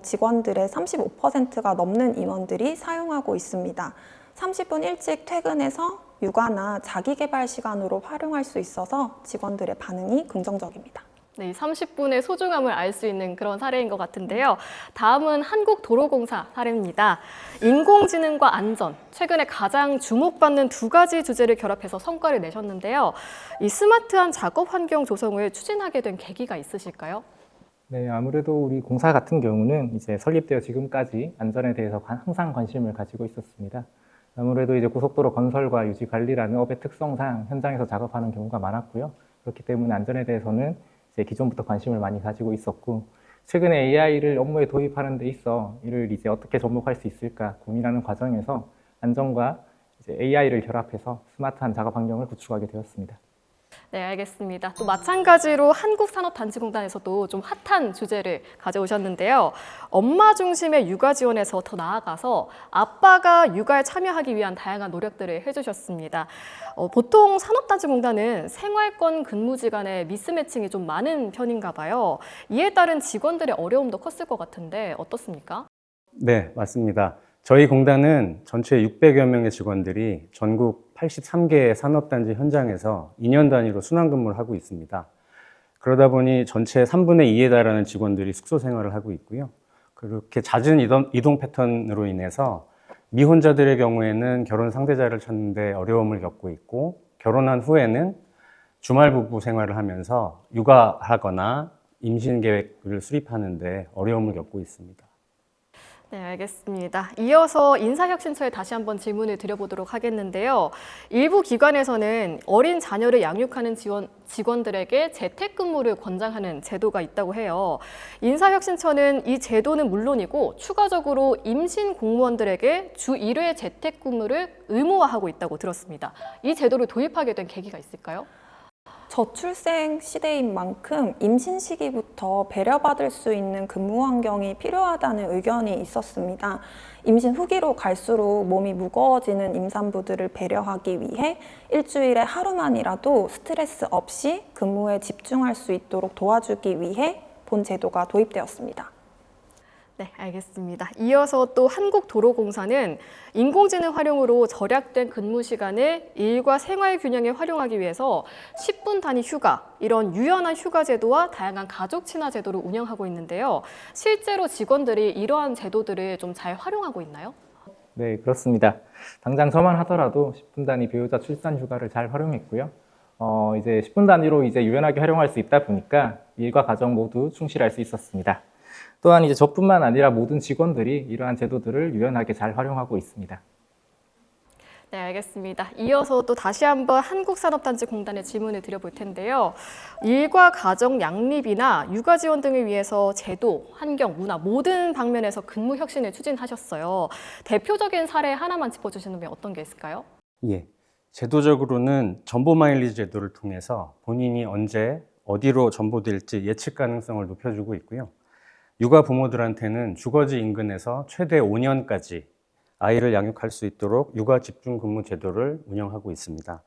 직원들의 35%가 넘는 임원들이 사용하고 있습니다. 30분 일찍 퇴근해서 육아나 자기개발 시간으로 활용할 수 있어서 직원들의 반응이 긍정적입니다. 네, 30분의 소중함을 알 수 있는 그런 사례인 것 같은데요. 다음은 한국도로공사 사례입니다. 인공지능과 안전, 최근에 가장 주목받는 두 가지 주제를 결합해서 성과를 내셨는데요. 이 스마트한 작업 환경 조성을 추진하게 된 계기가 있으실까요? 네, 아무래도 우리 공사 같은 경우는 이제 설립되어 지금까지 안전에 대해서 항상 관심을 가지고 있었습니다. 아무래도 이제 고속도로 건설과 유지 관리라는 업의 특성상 현장에서 작업하는 경우가 많았고요. 그렇기 때문에 안전에 대해서는 이제 기존부터 관심을 많이 가지고 있었고, 최근에 AI를 업무에 도입하는 데 있어 이를 이제 어떻게 접목할 수 있을까 고민하는 과정에서 안전과 이제 AI를 결합해서 스마트한 작업 환경을 구축하게 되었습니다. 네, 알겠습니다. 또 마찬가지로 한국산업단지공단에서도 좀 핫한 주제를 가져오셨는데요. 엄마 중심의 육아 지원에서 더 나아가서 아빠가 육아에 참여하기 위한 다양한 노력들을 해주셨습니다. 보통 산업단지공단은 생활권 근무지 간의 미스매칭이 좀 많은 편인가 봐요. 이에 따른 직원들의 어려움도 컸을 것 같은데 어떻습니까? 네, 맞습니다. 저희 공단은 전체 600여 명의 직원들이 전국 83개의 산업단지 현장에서 2년 단위로 순환근무를 하고 있습니다. 그러다 보니 전체 3분의 2에 달하는 직원들이 숙소 생활을 하고 있고요. 그렇게 잦은 이동 패턴으로 인해서 미혼자들의 경우에는 결혼 상대자를 찾는 데 어려움을 겪고 있고, 결혼한 후에는 주말 부부 생활을 하면서 육아하거나 임신 계획을 수립하는 데 어려움을 겪고 있습니다. 네, 알겠습니다. 이어서 인사혁신처에 다시 한번 질문을 드려보도록 하겠는데요. 일부 기관에서는 어린 자녀를 양육하는 직원들에게 재택근무를 권장하는 제도가 있다고 해요. 인사혁신처는 이 제도는 물론이고 추가적으로 임신 공무원들에게 주 1회 재택근무를 의무화하고 있다고 들었습니다. 이 제도를 도입하게 된 계기가 있을까요? 저출생 시대인 만큼 임신 시기부터 배려받을 수 있는 근무 환경이 필요하다는 의견이 있었습니다. 임신 후기로 갈수록 몸이 무거워지는 임산부들을 배려하기 위해 일주일에 하루만이라도 스트레스 없이 근무에 집중할 수 있도록 도와주기 위해 본 제도가 도입되었습니다. 네, 알겠습니다. 이어서 또 한국도로공사는 인공지능 활용으로 절약된 근무 시간을 일과 생활 균형에 활용하기 위해서 10분 단위 휴가, 이런 유연한 휴가 제도와 다양한 가족 친화 제도를 운영하고 있는데요. 실제로 직원들이 이러한 제도들을 좀 잘 활용하고 있나요? 네, 그렇습니다. 당장 저만 하더라도 10분 단위 배우자 출산 휴가를 잘 활용했고요. 이제 10분 단위로 이제 유연하게 활용할 수 있다 보니까 일과 가정 모두 충실할 수 있었습니다. 또한 이제 저뿐만 아니라 모든 직원들이 이러한 제도들을 유연하게 잘 활용하고 있습니다. 네, 알겠습니다. 이어서 또 다시 한번 한국산업단지공단에 질문을 드려볼 텐데요. 일과 가정 양립이나 육아 지원 등을 위해서 제도, 환경, 문화 모든 방면에서 근무 혁신을 추진하셨어요. 대표적인 사례 하나만 짚어주시면 어떤 게 있을까요? 예, 제도적으로는 전보 마일리지 제도를 통해서 본인이 언제 어디로 전보될지 예측 가능성을 높여주고 있고요. 육아 부모들한테는 주거지 인근에서 최대 5년까지 아이를 양육할 수 있도록 육아 집중 근무 제도를 운영하고 있습니다.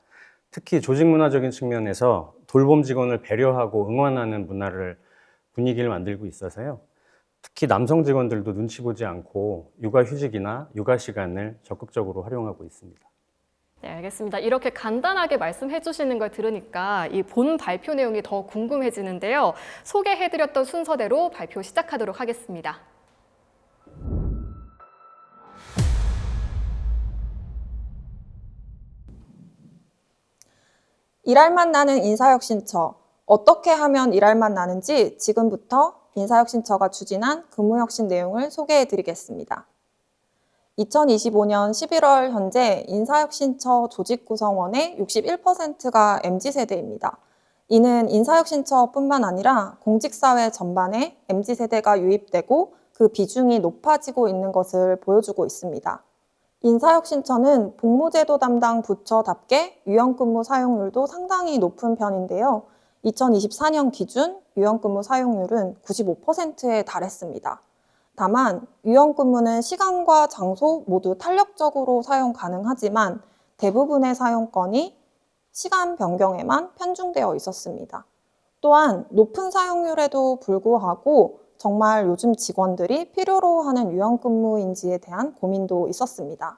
특히 조직 문화적인 측면에서 돌봄 직원을 배려하고 응원하는 분위기를 만들고 있어서요. 특히 남성 직원들도 눈치 보지 않고 육아 휴직이나 육아 시간을 적극적으로 활용하고 있습니다. 네, 알겠습니다. 이렇게 간단하게 말씀해 주시는 걸 들으니까 이 본 발표 내용이 더 궁금해지는데요. 소개해드렸던 순서대로 발표 시작하도록 하겠습니다. 일할 맛 나는 인사혁신처. 어떻게 하면 일할 맛 나는지 지금부터 인사혁신처가 추진한 근무혁신 내용을 소개해드리겠습니다. 2025년 11월 현재 인사혁신처 조직 구성원의 61%가 MZ세대입니다. 이는 인사혁신처뿐만 아니라 공직사회 전반에 MZ세대가 유입되고 그 비중이 높아지고 있는 것을 보여주고 있습니다. 인사혁신처는 복무제도 담당 부처답게 유연근무 사용률도 상당히 높은 편인데요. 2024년 기준 유연근무 사용률은 95%에 달했습니다. 다만 유연근무는 시간과 장소 모두 탄력적으로 사용 가능하지만 대부분의 사용권이 시간 변경에만 편중되어 있었습니다. 또한 높은 사용률에도 불구하고 정말 요즘 직원들이 필요로 하는 유연근무인지에 대한 고민도 있었습니다.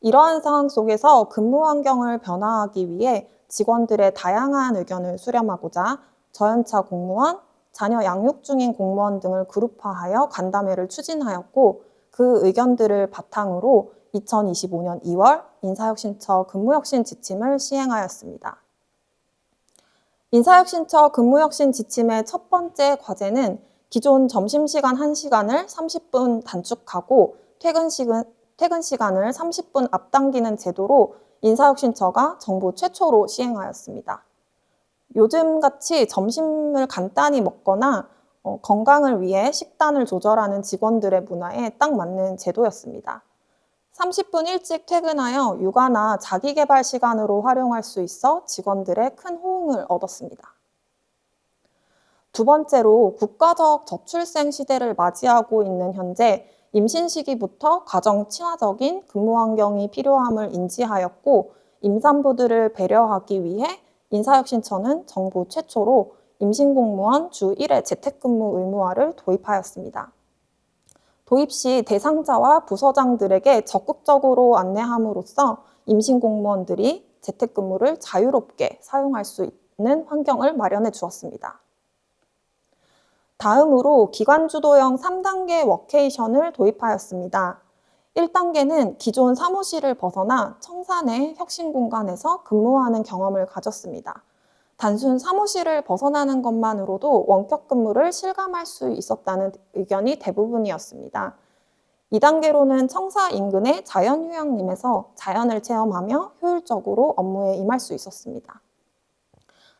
이러한 상황 속에서 근무 환경을 변화하기 위해 직원들의 다양한 의견을 수렴하고자 저연차 공무원, 자녀 양육 중인 공무원 등을 그룹화하여 간담회를 추진하였고 그 의견들을 바탕으로 2025년 2월 인사혁신처 근무혁신 지침을 시행하였습니다. 인사혁신처 근무혁신 지침의 첫 번째 과제는 기존 점심시간 1시간을 30분 단축하고 퇴근 시간을 30분 앞당기는 제도로 인사혁신처가 정부 최초로 시행하였습니다. 요즘같이 점심을 간단히 먹거나 건강을 위해 식단을 조절하는 직원들의 문화에 딱 맞는 제도였습니다. 30분 일찍 퇴근하여 육아나 자기개발 시간으로 활용할 수 있어 직원들의 큰 호응을 얻었습니다. 두 번째로 국가적 저출생 시대를 맞이하고 있는 현재 임신 시기부터 가정 친화적인 근무 환경이 필요함을 인지하였고 임산부들을 배려하기 위해 인사혁신처는 정부 최초로 임신공무원 주 1회 재택근무 의무화를 도입하였습니다. 도입 시 대상자와 부서장들에게 적극적으로 안내함으로써 임신공무원들이 재택근무를 자유롭게 사용할 수 있는 환경을 마련해 주었습니다. 다음으로 기관주도형 3단계 워케이션을 도입하였습니다. 1단계는 기존 사무실을 벗어나 청사 내 혁신 공간에서 근무하는 경험을 가졌습니다. 단순 사무실을 벗어나는 것만으로도 원격 근무를 실감할 수 있었다는 의견이 대부분이었습니다. 2단계로는 청사 인근의 자연휴양림에서 자연을 체험하며 효율적으로 업무에 임할 수 있었습니다.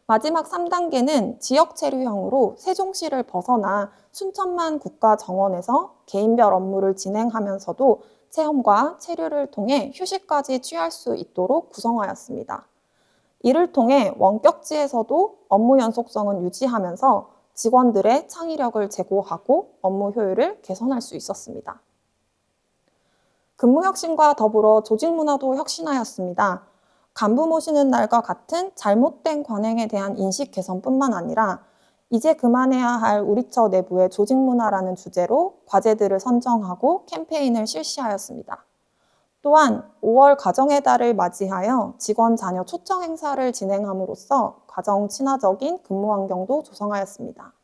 마지막 3단계는 지역 체류형으로 세종시를 벗어나 순천만 국가정원에서 개인별 업무를 진행하면서도 체험과 체류를 통해 휴식까지 취할 수 있도록 구성하였습니다. 이를 통해 원격지에서도 업무 연속성은 유지하면서 직원들의 창의력을 제고하고 업무 효율을 개선할 수 있었습니다. 근무혁신과 더불어 조직문화도 혁신하였습니다. 간부 모시는 날과 같은 잘못된 관행에 대한 인식 개선뿐만 아니라 이제 그만해야 할 우리처 내부의 조직 문화라는 주제로 과제들을 선정하고 캠페인을 실시하였습니다. 또한 5월 가정의 달을 맞이하여 직원 자녀 초청 행사를 진행함으로써 가정 친화적인 근무 환경도 조성하였습니다.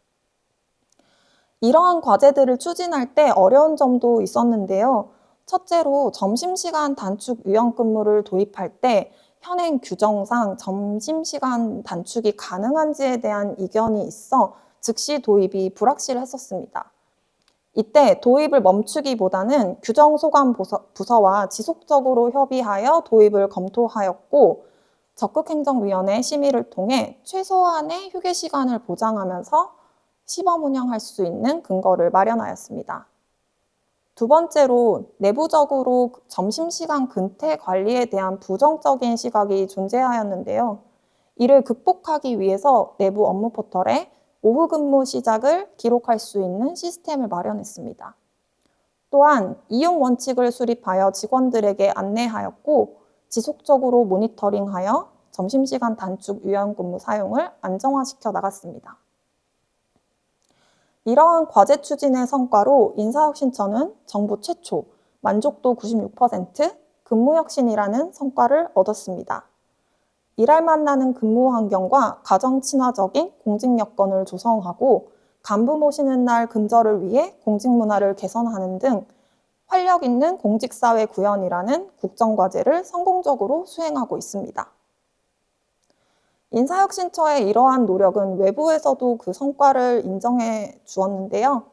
이러한 과제들을 추진할 때 어려운 점도 있었는데요. 첫째로 점심시간 단축 유연 근무를 도입할 때 현행 규정상 점심시간 단축이 가능한지에 대한 이견이 있어 즉시 도입이 불확실했었습니다. 이때 도입을 멈추기보다는 규정소관 부서와 지속적으로 협의하여 도입을 검토하였고 적극행정위원회 심의를 통해 최소한의 휴게 시간을 보장하면서 시범 운영할 수 있는 근거를 마련하였습니다. 두 번째로 내부적으로 점심시간 근태 관리에 대한 부정적인 시각이 존재하였는데요. 이를 극복하기 위해서 내부 업무 포털에 오후 근무 시작을 기록할 수 있는 시스템을 마련했습니다. 또한 이용 원칙을 수립하여 직원들에게 안내하였고 지속적으로 모니터링하여 점심시간 단축 유연 근무 사용을 안정화시켜 나갔습니다. 이러한 과제 추진의 성과로 인사혁신처는 정부 최초 만족도 96%, 근무혁신이라는 성과를 얻었습니다. 일할 만나는 근무 환경과 가정 친화적인 공직 여건을 조성하고 간부 모시는 날 근절을 위해 공직 문화를 개선하는 등 활력 있는 공직사회 구현이라는 국정과제를 성공적으로 수행하고 있습니다. 인사혁신처의 이러한 노력은 외부에서도 그 성과를 인정해 주었는데요.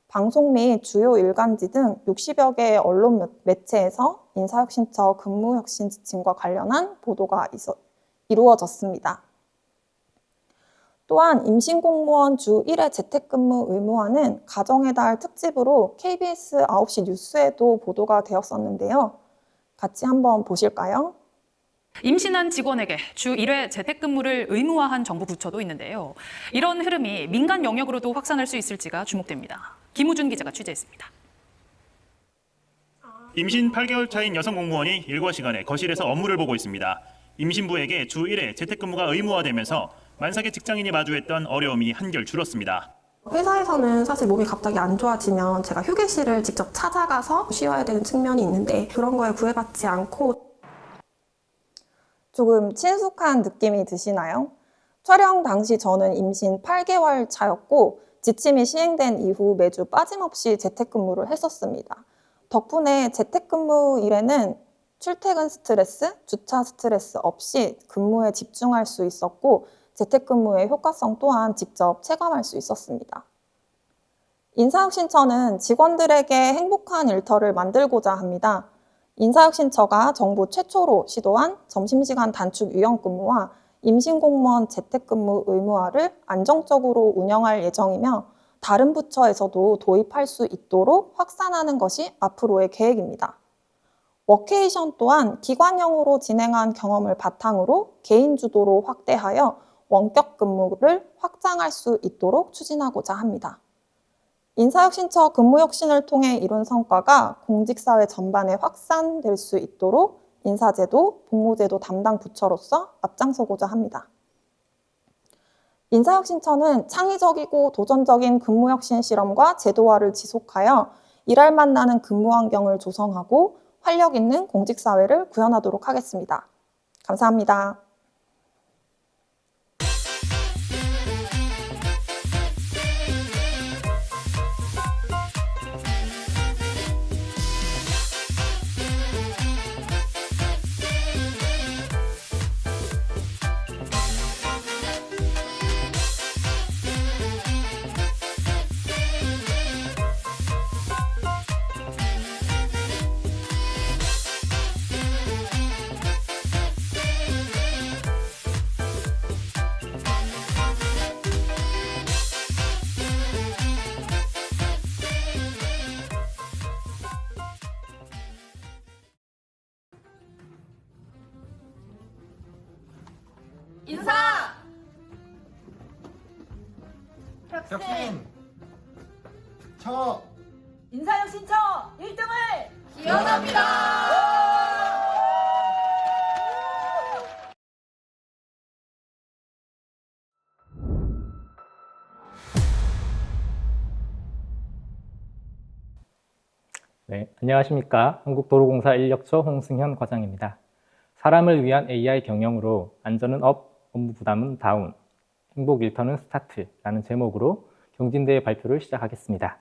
방송 및 주요 일간지 등 60여 개의 언론 매체에서 인사혁신처 근무혁신 지침과 관련한 보도가 이루어졌습니다. 또한 임신공무원 주 1회 재택근무 의무화는 가정의 달 특집으로 KBS 9시 뉴스에도 보도가 되었었는데요. 같이 한번 보실까요? 임신한 직원에게 주 1회 재택근무를 의무화한 정부 부처도 있는데요. 이런 흐름이 민간 영역으로도 확산할 수 있을지가 주목됩니다. 김우준 기자가 취재했습니다. 임신 8개월 차인 여성 공무원이 일과 시간에 거실에서 업무를 보고 있습니다. 임신부에게 주 1회 재택근무가 의무화되면서 만삭의 직장인이 마주했던 어려움이 한결 줄었습니다. 회사에서는 사실 몸이 갑자기 안 좋아지면 제가 휴게실을 직접 찾아가서 쉬어야 되는 측면이 있는데 그런 거에 구애받지 않고 조금 친숙한 느낌이 드시나요? 촬영 당시 저는 임신 8개월 차였고 지침이 시행된 이후 매주 빠짐없이 재택근무를 했었습니다. 덕분에 재택근무일에는 출퇴근 스트레스, 주차 스트레스 없이 근무에 집중할 수 있었고 재택근무의 효과성 또한 직접 체감할 수 있었습니다. 인사혁신처는 직원들에게 행복한 일터를 만들고자 합니다. 인사혁신처가 정부 최초로 시도한 점심시간 단축 유연근무와 임신공무원 재택근무 의무화를 안정적으로 운영할 예정이며 다른 부처에서도 도입할 수 있도록 확산하는 것이 앞으로의 계획입니다. 워케이션 또한 기관형으로 진행한 경험을 바탕으로 개인 주도로 확대하여 원격 근무를 확장할 수 있도록 추진하고자 합니다. 인사혁신처 근무혁신을 통해 이룬 성과가 공직사회 전반에 확산될 수 있도록 인사제도, 복무제도 담당 부처로서 앞장서고자 합니다. 인사혁신처는 창의적이고 도전적인 근무혁신 실험과 제도화를 지속하여 일할 만나는 근무 환경을 조성하고 활력 있는 공직사회를 구현하도록 하겠습니다. 감사합니다. 인사! 혁신! 인사혁신처 1등을 기원합니다! 네, 안녕하십니까. 한국도로공사 인력처 홍승현 과장입니다. 사람을 위한 AI 경영으로 안전은 업, 업무 부담은 다운, 행복 일터는 스타트라는 제목으로 경진대회 발표를 시작하겠습니다.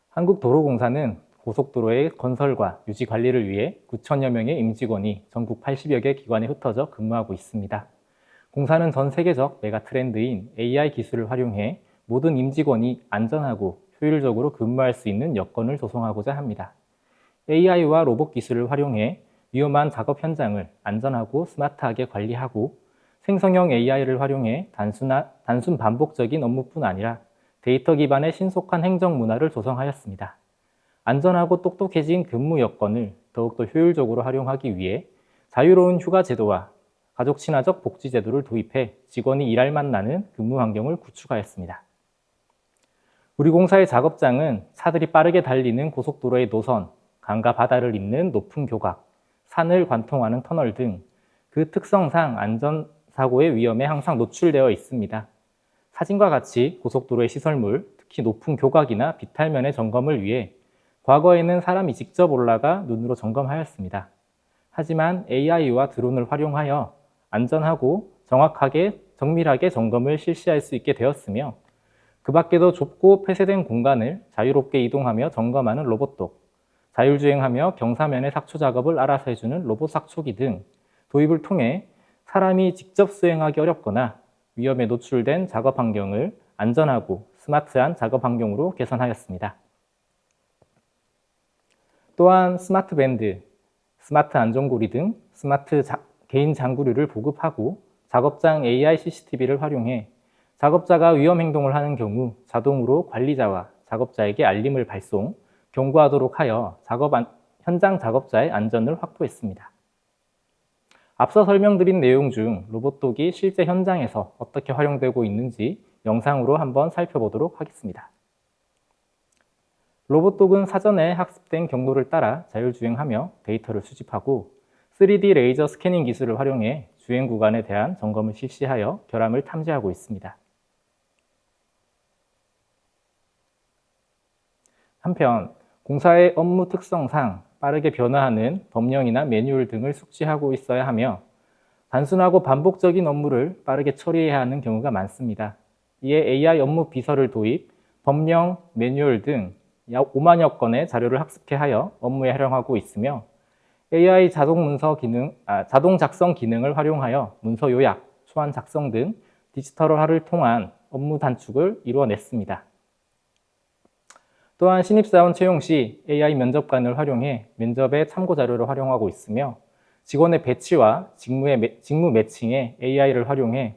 한국도로공사는 고속도로의 건설과 유지 관리를 위해 9천여 명의 임직원이 전국 80여 개 기관에 흩어져 근무하고 있습니다. 공사는 전 세계적 메가 트렌드인 AI 기술을 활용해 모든 임직원이 안전하고 효율적으로 근무할 수 있는 여건을 조성하고자 합니다. AI와 로봇 기술을 활용해 위험한 작업 현장을 안전하고 스마트하게 관리하고 생성형 AI를 활용해 단순 반복적인 업무뿐 아니라 데이터 기반의 신속한 행정 문화를 조성하였습니다. 안전하고 똑똑해진 근무 여건을 더욱더 효율적으로 활용하기 위해 자유로운 휴가 제도와 가족 친화적 복지 제도를 도입해 직원이 일할 만나는 근무 환경을 구축하였습니다. 우리 공사의 작업장은 차들이 빠르게 달리는 고속도로의 노선, 강과 바다를 잇는 높은 교각, 산을 관통하는 터널 등 그 특성상 안전사고의 위험에 항상 노출되어 있습니다. 사진과 같이 고속도로의 시설물, 특히 높은 교각이나 비탈면의 점검을 위해 과거에는 사람이 직접 올라가 눈으로 점검하였습니다. 하지만 AI와 드론을 활용하여 안전하고 정확하게 정밀하게 점검을 실시할 수 있게 되었으며 그 밖에도 좁고 폐쇄된 공간을 자유롭게 이동하며 점검하는 로봇독, 자율주행하며 경사면의 삭초 작업을 알아서 해주는 로봇 삭초기 등 도입을 통해 사람이 직접 수행하기 어렵거나 위험에 노출된 작업 환경을 안전하고 스마트한 작업 환경으로 개선하였습니다. 또한 스마트 밴드, 스마트 안전고리 등 스마트 개인 장구류를 보급하고 작업장 AI CCTV를 활용해 작업자가 위험 행동을 하는 경우 자동으로 관리자와 작업자에게 알림을 발송, 경고하도록 하여 현장 작업자의 안전을 확보했습니다. 앞서 설명드린 내용 중 로봇독이 실제 현장에서 어떻게 활용되고 있는지 영상으로 한번 살펴보도록 하겠습니다. 로봇독은 사전에 학습된 경로를 따라 자율주행하며 데이터를 수집하고 3D 레이저 스캐닝 기술을 활용해 주행 구간에 대한 점검을 실시하여 결함을 탐지하고 있습니다. 한편 공사의 업무 특성상 빠르게 변화하는 법령이나 매뉴얼 등을 숙지하고 있어야 하며 단순하고 반복적인 업무를 빠르게 처리해야 하는 경우가 많습니다. 이에 AI 업무 비서를 도입, 법령, 매뉴얼 등 약 5만여 건의 자료를 학습케 하여 업무에 활용하고 있으며 AI 자동 작성 기능을 활용하여 문서 요약, 초안 작성 등 디지털화를 통한 업무 단축을 이루어냈습니다. 또한 신입사원 채용 시 AI 면접관을 활용해 면접의 참고 자료를 활용하고 있으며 직원의 배치와 직무 매칭에 AI를 활용해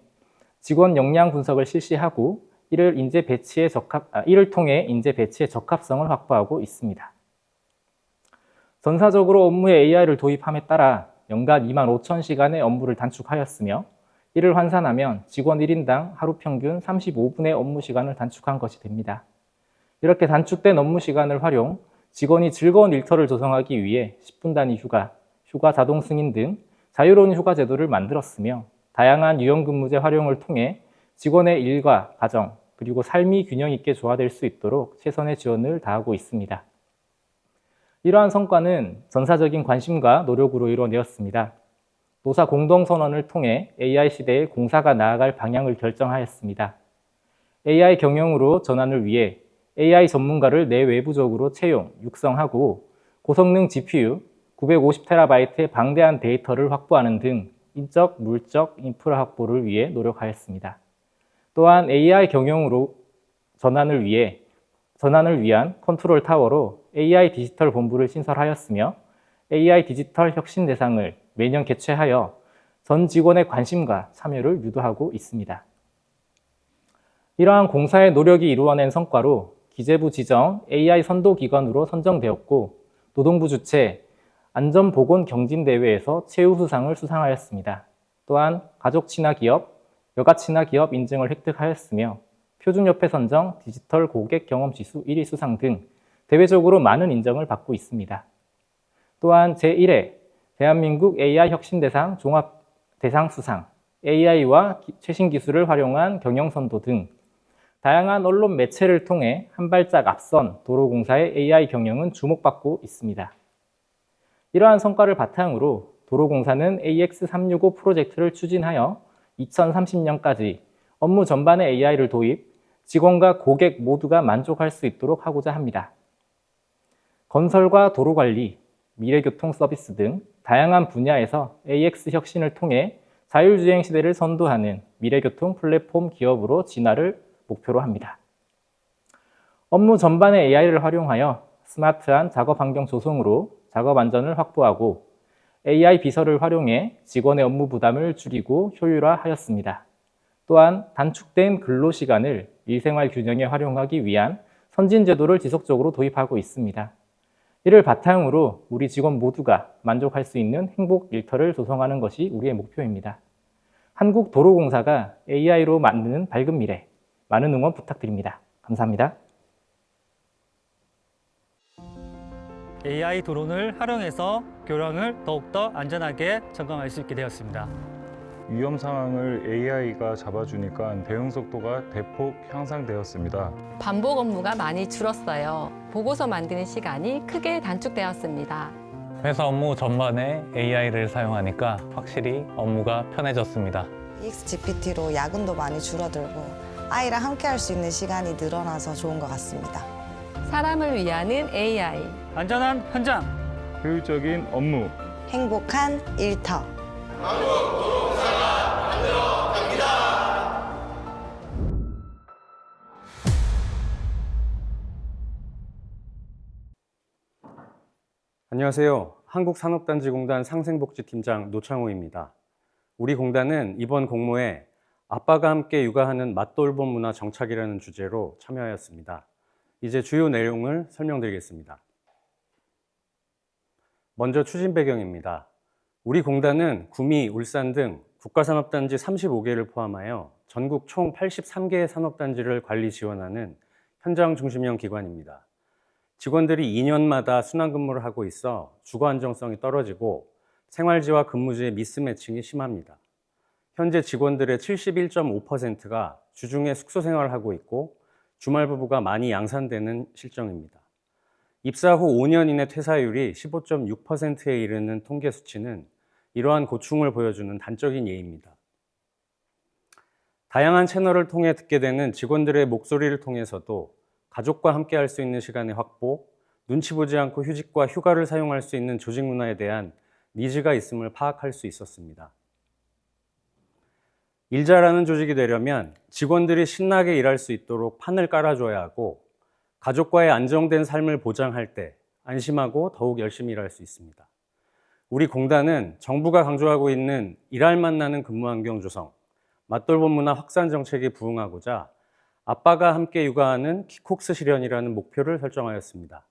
직원 역량 분석을 실시하고 이를 통해 인재 배치의 적합성을 확보하고 있습니다. 전사적으로 업무에 AI를 도입함에 따라 연간 2만 5천 시간의 업무를 단축하였으며 이를 환산하면 직원 1인당 하루 평균 35분의 업무 시간을 단축한 것이 됩니다. 이렇게 단축된 업무 시간을 활용, 직원이 즐거운 일터를 조성하기 위해 10분 단위 휴가 자동 승인 등 자유로운 휴가 제도를 만들었으며 다양한 유연근무제 활용을 통해 직원의 일과 가정, 그리고 삶이 균형 있게 조화될 수 있도록 최선의 지원을 다하고 있습니다. 이러한 성과는 전사적인 관심과 노력으로 이루어내었습니다. 노사 공동선언을 통해 AI 시대의 공사가 나아갈 방향을 결정하였습니다. AI 경영으로 전환을 위해 AI 전문가를 내외부적으로 채용, 육성하고 고성능 GPU, 950TB의 방대한 데이터를 확보하는 등 인적, 물적, 인프라 확보를 위해 노력하였습니다. 또한 AI 경영으로 전환을 위한 컨트롤 타워로 AI 디지털 본부를 신설하였으며 AI 디지털 혁신 대상을 매년 개최하여 전 직원의 관심과 참여를 유도하고 있습니다. 이러한 공사의 노력이 이루어낸 성과로 기재부 지정 AI 선도기관으로 선정되었고 노동부 주최 안전보건경진대회에서 최우수상을 수상하였습니다. 또한 가족친화기업, 여가친화기업 인증을 획득하였으며 표준협회 선정 디지털 고객 경험지수 1위 수상 등 대외적으로 많은 인정을 받고 있습니다. 또한 제1회 대한민국 AI 혁신대상 종합대상 수상, AI와 최신 기술을 활용한 경영선도 등 다양한 언론 매체를 통해 한 발짝 앞선 도로공사의 AI 경영은 주목받고 있습니다. 이러한 성과를 바탕으로 도로공사는 AX365 프로젝트를 추진하여 2030년까지 업무 전반에 AI를 도입, 직원과 고객 모두가 만족할 수 있도록 하고자 합니다. 건설과 도로관리, 미래교통 서비스 등 다양한 분야에서 AX 혁신을 통해 자율주행 시대를 선도하는 미래교통 플랫폼 기업으로 진화를 목표로 합니다. 업무 전반에 AI를 활용하여 스마트한 작업 환경 조성으로 작업 안전을 확보하고 AI 비서를 활용해 직원의 업무 부담을 줄이고 효율화하였습니다. 또한 단축된 근로시간을 일생활 균형에 활용하기 위한 선진 제도를 지속적으로 도입하고 있습니다. 이를 바탕으로 우리 직원 모두가 만족할 수 있는 행복 일터를 조성하는 것이 우리의 목표입니다. 한국도로공사가 AI로 만드는 밝은 미래, 많은 응원 부탁드립니다. 감사합니다. AI 드론을 활용해서 교량을 더욱더 안전하게 점검할 수 있게 되었습니다. 위험 상황을 AI가 잡아주니까 대응 속도가 대폭 향상되었습니다. 반복 업무가 많이 줄었어요. 보고서 만드는 시간이 크게 단축되었습니다. 회사 업무 전반에 AI를 사용하니까 확실히 업무가 편해졌습니다. EXGPT로 야근도 많이 줄어들고 아이랑 함께 할 수 있는 시간이 늘어나서 좋은 것 같습니다. 사람을 위하는 AI. 안전한 현장. 효율적인 업무. 행복한 일터. 안녕하세요. 한국산업단지공단 상생복지팀장 노창호입니다. 우리 공단은 이번 공모에 아빠가 함께 육아하는 맛돌봄 문화 정착이라는 주제로 참여하였습니다. 이제 주요 내용을 설명드리겠습니다. 먼저 추진 배경입니다. 우리 공단은 구미, 울산 등 국가산업단지 35개를 포함하여 전국 총 83개의 산업단지를 관리 지원하는 현장 중심형 기관입니다. 직원들이 2년마다 순환근무를 하고 있어 주거 안정성이 떨어지고 생활지와 근무지의 미스매칭이 심합니다. 현재 직원들의 71.5%가 주중에 숙소 생활을 하고 있고 주말 부부가 많이 양산되는 실정입니다. 입사 후 5년 이내 퇴사율이 15.6%에 이르는 통계 수치는 이러한 고충을 보여주는 단적인 예입니다. 다양한 채널을 통해 듣게 되는 직원들의 목소리를 통해서도 가족과 함께 할 수 있는 시간의 확보, 눈치 보지 않고 휴직과 휴가를 사용할 수 있는 조직 문화에 대한 니즈가 있음을 파악할 수 있었습니다. 일 잘하는 조직이 되려면 직원들이 신나게 일할 수 있도록 판을 깔아줘야 하고 가족과의 안정된 삶을 보장할 때 안심하고 더욱 열심히 일할 수 있습니다. 우리 공단은 정부가 강조하고 있는 일할 맛 나는 근무 환경 조성, 맛돌봄 문화 확산 정책에 부응하고자 아빠가 함께 육아하는 키콕스 실현이라는 목표를 설정하였습니다.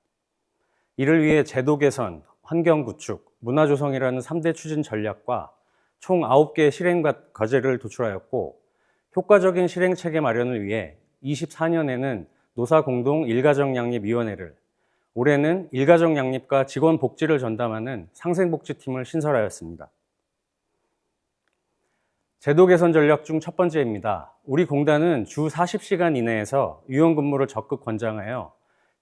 이를 위해 제도 개선, 환경 구축, 문화 조성이라는 3대 추진 전략과 총 9개의 실행 과제를 도출하였고 효과적인 실행 체계 마련을 위해 24년에는 노사공동 일가정양립위원회를, 올해는 일가정양립과 직원 복지를 전담하는 상생복지팀을 신설하였습니다. 제도 개선 전략 중 첫 번째입니다. 우리 공단은 주 40시간 이내에서 유연근무를 적극 권장하여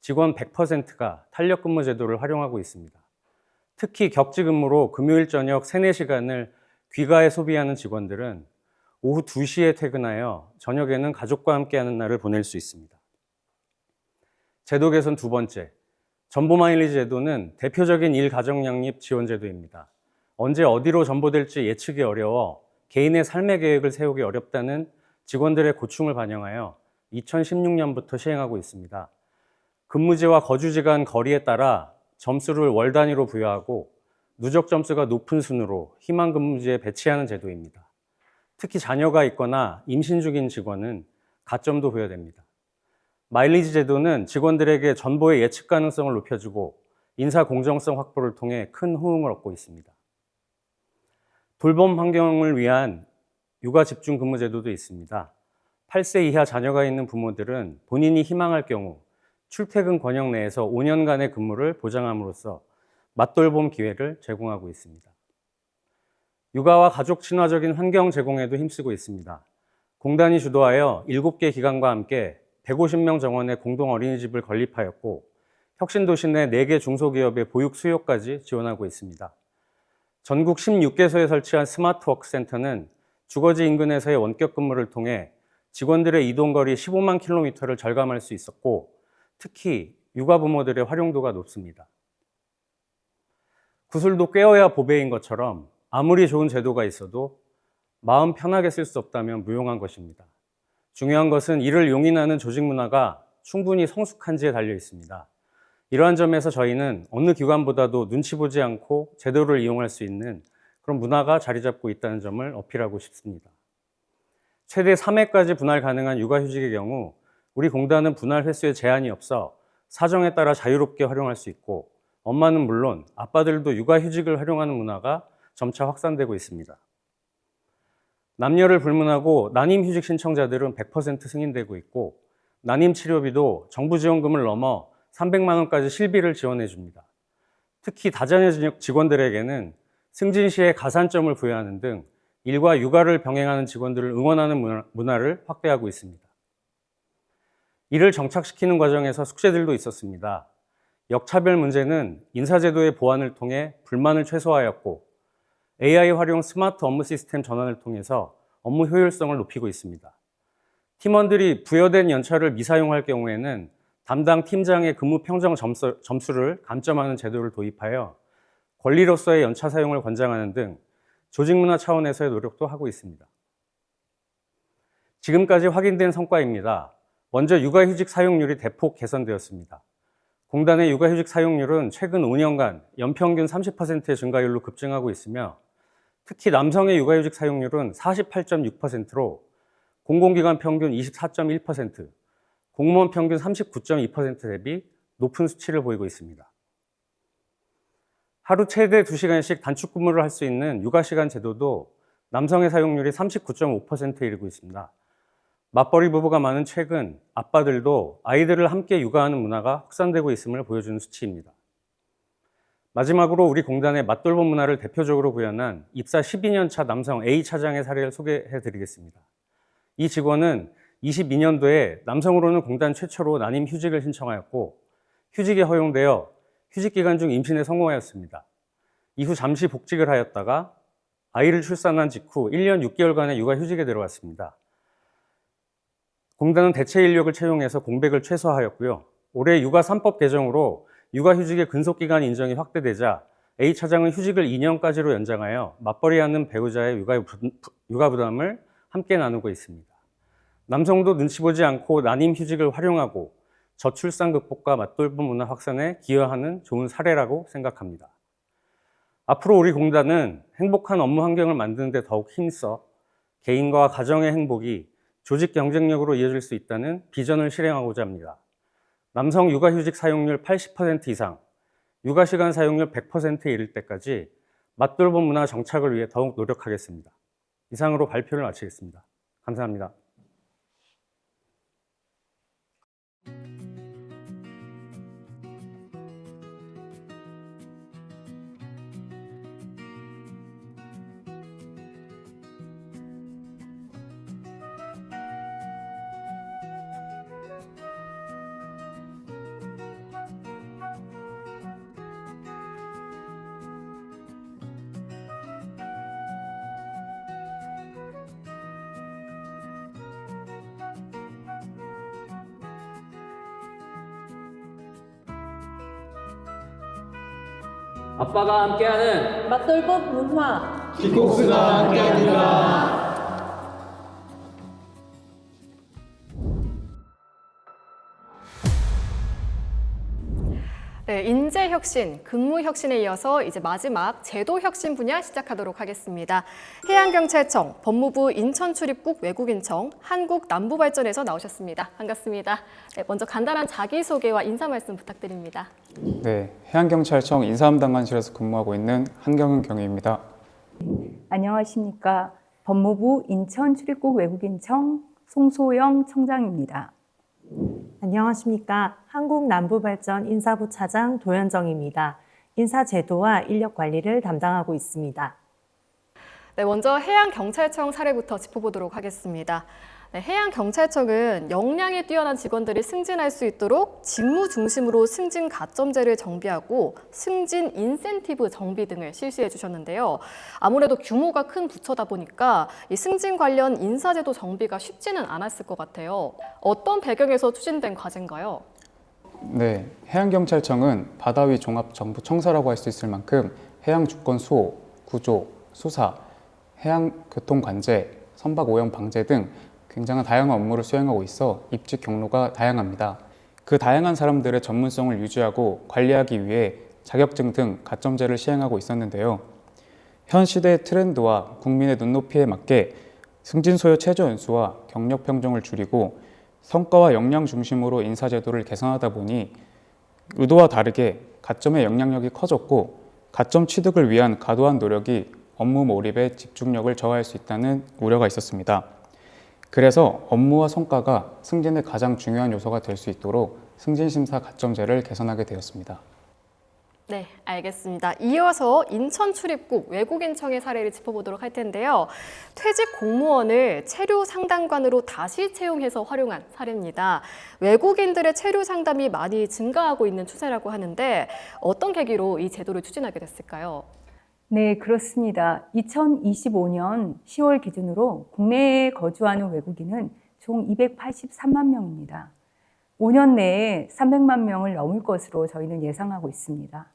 직원 100%가 탄력근무 제도를 활용하고 있습니다. 특히 격지근무로 금요일 저녁 3, 4시간을 귀가에 소비하는 직원들은 오후 2시에 퇴근하여 저녁에는 가족과 함께하는 날을 보낼 수 있습니다. 제도 개선 두 번째, 전보 마일리지 제도는 대표적인 일가정양립 지원 제도입니다. 언제 어디로 전보될지 예측이 어려워 개인의 삶의 계획을 세우기 어렵다는 직원들의 고충을 반영하여 2016년부터 시행하고 있습니다. 근무지와 거주지 간 거리에 따라 점수를 월 단위로 부여하고 누적 점수가 높은 순으로 희망 근무지에 배치하는 제도입니다. 특히 자녀가 있거나 임신 중인 직원은 가점도 부여됩니다. 마일리지 제도는 직원들에게 전보의 예측 가능성을 높여주고 인사 공정성 확보를 통해 큰 호응을 얻고 있습니다. 돌봄 환경을 위한 육아 집중 근무 제도도 있습니다. 8세 이하 자녀가 있는 부모들은 본인이 희망할 경우 출퇴근 권역 내에서 5년간의 근무를 보장함으로써 맛돌봄 기회를 제공하고 있습니다. 육아와 가족 친화적인 환경 제공에도 힘쓰고 있습니다. 공단이 주도하여 7개 기관과 함께 150명 정원의 공동 어린이집을 건립하였고 혁신도시 내 4개 중소기업의 보육 수요까지 지원하고 있습니다. 전국 16개소에 설치한 스마트워크 센터는 주거지 인근에서의 원격 근무를 통해 직원들의 이동거리 15만 킬로미터를 절감할 수 있었고 특히 육아 부모들의 활용도가 높습니다. 구슬도 꿰어야 보배인 것처럼 아무리 좋은 제도가 있어도 마음 편하게 쓸 수 없다면 무용한 것입니다. 중요한 것은 이를 용인하는 조직 문화가 충분히 성숙한지에 달려 있습니다. 이러한 점에서 저희는 어느 기관보다도 눈치 보지 않고 제도를 이용할 수 있는 그런 문화가 자리 잡고 있다는 점을 어필하고 싶습니다. 최대 3회까지 분할 가능한 육아휴직의 경우 우리 공단은 분할 횟수에 제한이 없어 사정에 따라 자유롭게 활용할 수 있고 엄마는 물론 아빠들도 육아휴직을 활용하는 문화가 점차 확산되고 있습니다. 남녀를 불문하고 난임휴직 신청자들은 100% 승인되고 있고 난임치료비도 정부 지원금을 넘어 300만 원까지 실비를 지원해 줍니다. 특히 다자녀 직원들에게는 승진 시에 가산점을 부여하는 등 일과 육아를 병행하는 직원들을 응원하는 문화를 확대하고 있습니다. 이를 정착시키는 과정에서 숙제들도 있었습니다. 역차별 문제는 인사제도의 보완을 통해 불만을 최소화하였고 AI 활용 스마트 업무 시스템 전환을 통해서 업무 효율성을 높이고 있습니다. 팀원들이 부여된 연차를 미사용할 경우에는 담당 팀장의 근무 평정 점수를 감점하는 제도를 도입하여 권리로서의 연차 사용을 권장하는 등 조직 문화 차원에서의 노력도 하고 있습니다. 지금까지 확인된 성과입니다. 먼저 육아휴직 사용률이 대폭 개선되었습니다. 공단의 육아휴직 사용률은 최근 5년간 연평균 30%의 증가율로 급증하고 있으며 특히 남성의 육아휴직 사용률은 48.6%로 공공기관 평균 24.1%, 공무원 평균 39.2% 대비 높은 수치를 보이고 있습니다. 하루 최대 2시간씩 단축 근무를 할 수 있는 육아시간 제도도 남성의 사용률이 39.5%에 이르고 있습니다. 맞벌이 부부가 많은 최근 아빠들도 아이들을 함께 육아하는 문화가 확산되고 있음을 보여주는 수치입니다. 마지막으로 우리 공단의 맞돌봄 문화를 대표적으로 구현한 입사 12년 차 남성 A 차장의 사례를 소개해 드리겠습니다. 이 직원은 22년도에 남성으로는 공단 최초로 난임 휴직을 신청하였고 휴직이 허용되어 휴직 기간 중 임신에 성공하였습니다. 이후 잠시 복직을 하였다가 아이를 출산한 직후 1년 6개월간의 육아휴직에 들어갔습니다. 공단은 대체 인력을 채용해서 공백을 최소화하였고요. 올해 육아 3법 개정으로 육아휴직의 근속기간 인정이 확대되자 A 차장은 휴직을 2년까지로 연장하여 맞벌이하는 배우자의 육아 부담을 함께 나누고 있습니다. 남성도 눈치 보지 않고 난임휴직을 활용하고 저출산 극복과 맞돌봄 문화 확산에 기여하는 좋은 사례라고 생각합니다. 앞으로 우리 공단은 행복한 업무 환경을 만드는 데 더욱 힘써 개인과 가정의 행복이 조직 경쟁력으로 이어질 수 있다는 비전을 실행하고자 합니다. 남성 육아휴직 사용률 80% 이상, 육아시간 사용률 100%에 이를 때까지 맞돌봄 문화 정착을 위해 더욱 노력하겠습니다. 이상으로 발표를 마치겠습니다. 감사합니다. 아빠가 함께하는 맞돌봄 문화 킥복스가 함께합니다. 네, 인재혁신, 근무혁신에 이어서 이제 마지막 제도혁신 분야 시작하도록 하겠습니다. 해양경찰청, 법무부 인천출입국 외국인청, 한국남부발전에서 나오셨습니다. 반갑습니다. 네, 먼저 간단한 자기소개와 인사 말씀 부탁드립니다. 네, 해양경찰청 인사함당관실에서 근무하고 있는 한경은 경위입니다. 안녕하십니까. 법무부 인천출입국 외국인청 송소영 청장입니다. 안녕하십니까. 한국남부발전 인사부 차장 도현정입니다. 인사제도와 인력관리를 담당하고 있습니다. 네, 먼저 해양경찰청 사례부터 짚어보도록 하겠습니다. 네, 해양경찰청은 역량이 뛰어난 직원들이 승진할 수 있도록 직무 중심으로 승진 가점제를 정비하고 승진 인센티브 정비 등을 실시해 주셨는데요. 아무래도 규모가 큰 부처다 보니까 이 승진 관련 인사제도 정비가 쉽지는 않았을 것 같아요. 어떤 배경에서 추진된 과제인가요? 네, 해양경찰청은 바다위 종합정부청사라고 할 수 있을 만큼 해양 주권 수호, 구조, 수사, 해양교통관제, 선박 오염 방제 등 굉장한 다양한 업무를 수행하고 있어 입직 경로가 다양합니다. 그 다양한 사람들의 전문성을 유지하고 관리하기 위해 자격증 등 가점제를 시행하고 있었는데요. 현 시대의 트렌드와 국민의 눈높이에 맞게 승진 소요 최저 연수와 경력 평정을 줄이고 성과와 역량 중심으로 인사제도를 개선하다 보니 의도와 다르게 가점의 영향력이 커졌고 가점 취득을 위한 과도한 노력이 업무 몰입의 집중력을 저하할 수 있다는 우려가 있었습니다. 그래서 업무와 성과가 승진의 가장 중요한 요소가 될 수 있도록 승진심사 가점제를 개선하게 되었습니다. 네, 알겠습니다. 이어서 인천 출입국 외국인청의 사례를 짚어보도록 할 텐데요. 퇴직 공무원을 체류 상담관으로 다시 채용해서 활용한 사례입니다. 외국인들의 체류 상담이 많이 증가하고 있는 추세라고 하는데 어떤 계기로 이 제도를 추진하게 됐을까요? 네, 그렇습니다. 2025년 10월 기준으로 국내에 거주하는 외국인은 총 283만 명입니다. 5년 내에 300만 명을 넘을 것으로 저희는 예상하고 있습니다.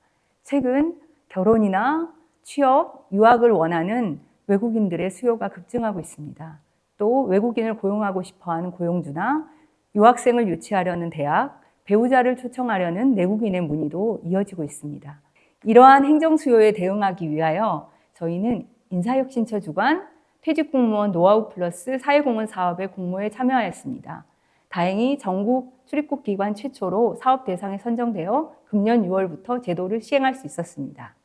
최근 결혼이나 취업, 유학을 원하는 외국인들의 수요가 급증하고 있습니다. 또 외국인을 고용하고 싶어하는 고용주나 유학생을 유치하려는 대학, 배우자를 초청하려는 내국인의 문의도 이어지고 있습니다. 이러한 행정 수요에 대응하기 위하여 저희는 인사혁신처 주관 퇴직공무원 노하우 플러스 사회공헌 사업의 공모에 참여하였습니다. 다행히 전국 출입국 기관 최초로 사업 대상에 선정되어 금년 6월부터 제도를 시행할 수 있었습니다.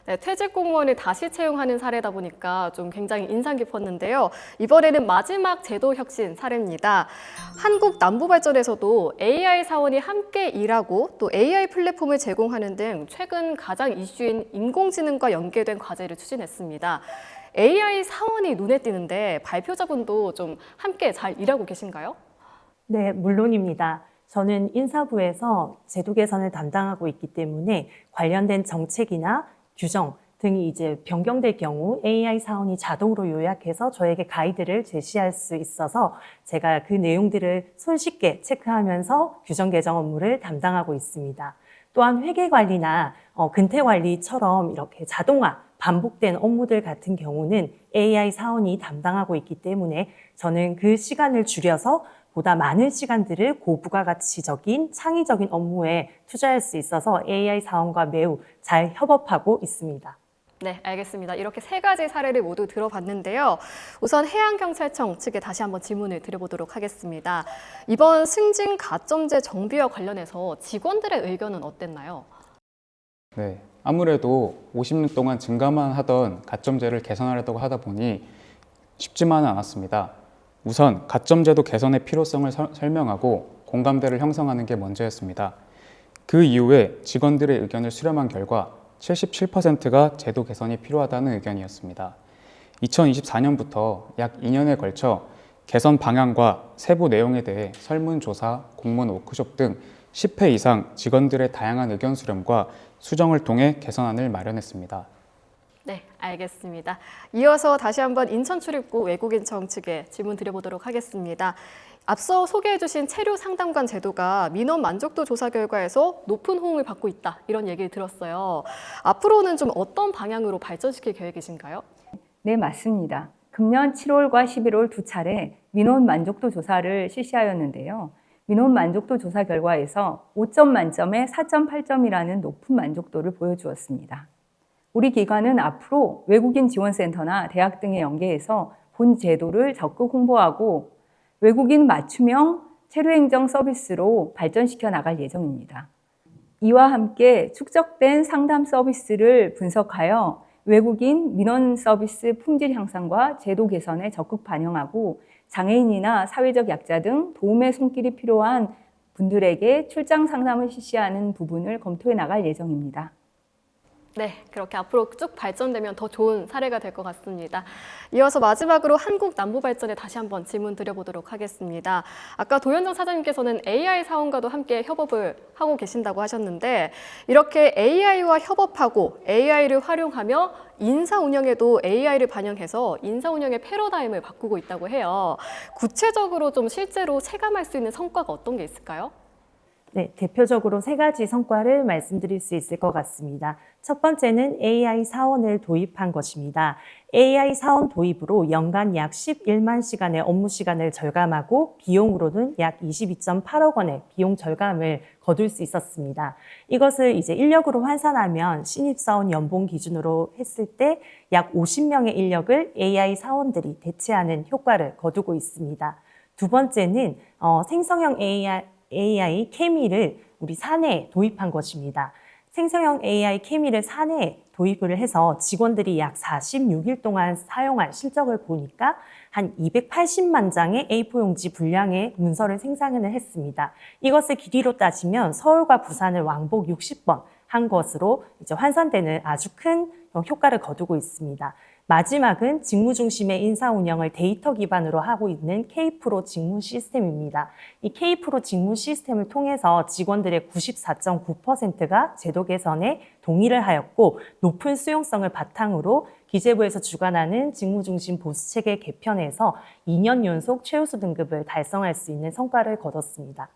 네, 퇴직 공무원을 다시 채용하는 사례다 보니까 좀 굉장히 인상 깊었는데요. 이번에는 마지막 제도 혁신 사례입니다. 한국 남부발전에서도 AI 사원이 함께 일하고 또 AI 플랫폼을 제공하는 등 최근 가장 이슈인 인공지능과 연계된 과제를 추진했습니다. AI 사원이 눈에 띄는데 발표자분도 좀 함께 잘 일하고 계신가요? 네, 물론입니다. 저는 인사부에서 제도 개선을 담당하고 있기 때문에 관련된 정책이나 규정 등이 이제 변경될 경우 AI 사원이 자동으로 요약해서 저에게 가이드를 제시할 수 있어서 제가 그 내용들을 손쉽게 체크하면서 규정 개정 업무를 담당하고 있습니다. 또한 회계 관리나 근태 관리처럼 이렇게 자동화, 반복된 업무들 같은 경우는 AI 사원이 담당하고 있기 때문에 저는 그 시간을 줄여서 보다 많은 시간들을 고부가가치적인 창의적인 업무에 투자할 수 있어서 AI 사원과 매우 잘 협업하고 있습니다. 네, 알겠습니다. 이렇게 세 가지 사례를 모두 들어봤는데요. 우선 해양경찰청 측에 다시 한번 질문을 드려보도록 하겠습니다. 이번 승진 가점제 정비와 관련해서 직원들의 의견은 어땠나요? 네, 아무래도 50년 동안 증가만 하던 가점제를 개선하려고 하다 보니 쉽지만은 않았습니다. 우선 가점제도 개선의 필요성을 설명하고 공감대를 형성하는 게 먼저였습니다. 그 이후에 직원들의 의견을 수렴한 결과 77%가 제도 개선이 필요하다는 의견이었습니다. 2024년부터 약 2년에 걸쳐 개선 방향과 세부 내용에 대해 설문조사, 공문 워크숍 등 10회 이상 직원들의 다양한 의견 수렴과 수정을 통해 개선안을 마련했습니다. 네, 알겠습니다. 이어서 다시 한번 인천출입국 외국인청 측에 질문 드려보도록 하겠습니다. 앞서 소개해주신 체류 상담관 제도가 민원 만족도 조사 결과에서 높은 호응을 받고 있다, 이런 얘기를 들었어요. 앞으로는 좀 어떤 방향으로 발전시킬 계획이신가요? 네, 맞습니다. 금년 7월과 11월 두 차례 민원 만족도 조사를 실시하였는데요. 민원 만족도 조사 결과에서 5점 만점에 4.8점이라는 높은 만족도를 보여주었습니다. 우리 기관은 앞으로 외국인 지원센터나 대학 등에 연계해서 본 제도를 적극 홍보하고 외국인 맞춤형 체류행정 서비스로 발전시켜 나갈 예정입니다. 이와 함께 축적된 상담 서비스를 분석하여 외국인 민원 서비스 품질 향상과 제도 개선에 적극 반영하고 장애인이나 사회적 약자 등 도움의 손길이 필요한 분들에게 출장 상담을 실시하는 부분을 검토해 나갈 예정입니다. 네, 그렇게 앞으로 쭉 발전되면 더 좋은 사례가 될 것 같습니다. 이어서 마지막으로 한국 남부 발전에 다시 한번 질문 드려보도록 하겠습니다. 아까 도현정 사장님께서는 AI 사원과도 함께 협업을 하고 계신다고 하셨는데 이렇게 AI와 협업하고 AI를 활용하며 인사 운영에도 AI를 반영해서 인사 운영의 패러다임을 바꾸고 있다고 해요. 구체적으로 좀 실제로 체감할 수 있는 성과가 어떤 게 있을까요? 네, 대표적으로 3가지 성과를 말씀드릴 수 있을 것 같습니다. 첫 번째는 AI 사원을 도입한 것입니다. AI 사원 도입으로 연간 약 11만 시간의 업무 시간을 절감하고 비용으로는 약 22.8억 원의 비용 절감을 거둘 수 있었습니다. 이것을 이제 인력으로 환산하면 신입사원 연봉 기준으로 했을 때 약 50명의 인력을 AI 사원들이 대체하는 효과를 거두고 있습니다. 두 번째는 생성형 AI 케미를 우리 사내에 도입한 것입니다. 생성형 AI 케미를 사내에 도입을 해서 직원들이 약 46일 동안 사용할 실적을 보니까 한 280만 장의 A4 용지 분량의 문서를 생산을 했습니다. 이것을 길이로 따지면 서울과 부산을 왕복 60번 한 것으로 이제 환산되는 아주 큰 효과를 거두고 있습니다. 마지막은 직무 중심의 인사 운영을 데이터 기반으로 하고 있는 K프로 직무 시스템입니다. 이 K프로 직무 시스템을 통해서 직원들의 94.9%가 제도 개선에 동의를 하였고 높은 수용성을 바탕으로 기재부에서 주관하는 직무 중심 보수 체계 개편에서 2년 연속 최우수 등급을 달성할 수 있는 성과를 거뒀습니다.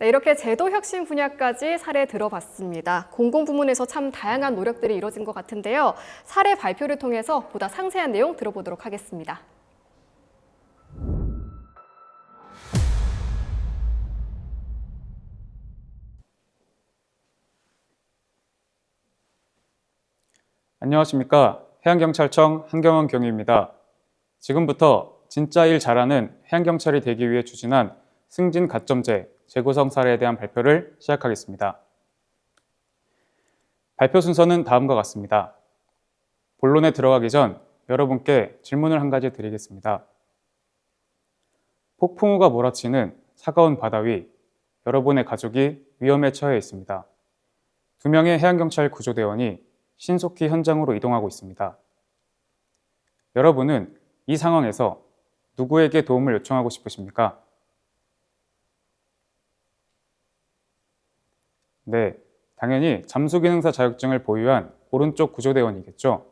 네, 이렇게 제도 혁신 분야까지 사례 들어봤습니다. 공공부문에서 참 다양한 노력들이 이뤄진 것 같은데요. 사례 발표를 통해서 보다 상세한 내용 들어보도록 하겠습니다. 안녕하십니까. 해양경찰청 한경원 경위입니다. 지금부터 진짜 일 잘하는 해양경찰이 되기 위해 추진한 승진 가점제 재구성 사례에 대한 발표를 시작하겠습니다. 발표 순서는 다음과 같습니다. 본론에 들어가기 전 여러분께 질문을 한 가지 드리겠습니다. 폭풍우가 몰아치는 차가운 바다 위 여러분의 가족이 위험에 처해 있습니다. 2명의 해양경찰 구조대원이 신속히 현장으로 이동하고 있습니다. 여러분은 이 상황에서 누구에게 도움을 요청하고 싶으십니까? 네, 당연히 잠수기능사 자격증을 보유한 오른쪽 구조대원이겠죠.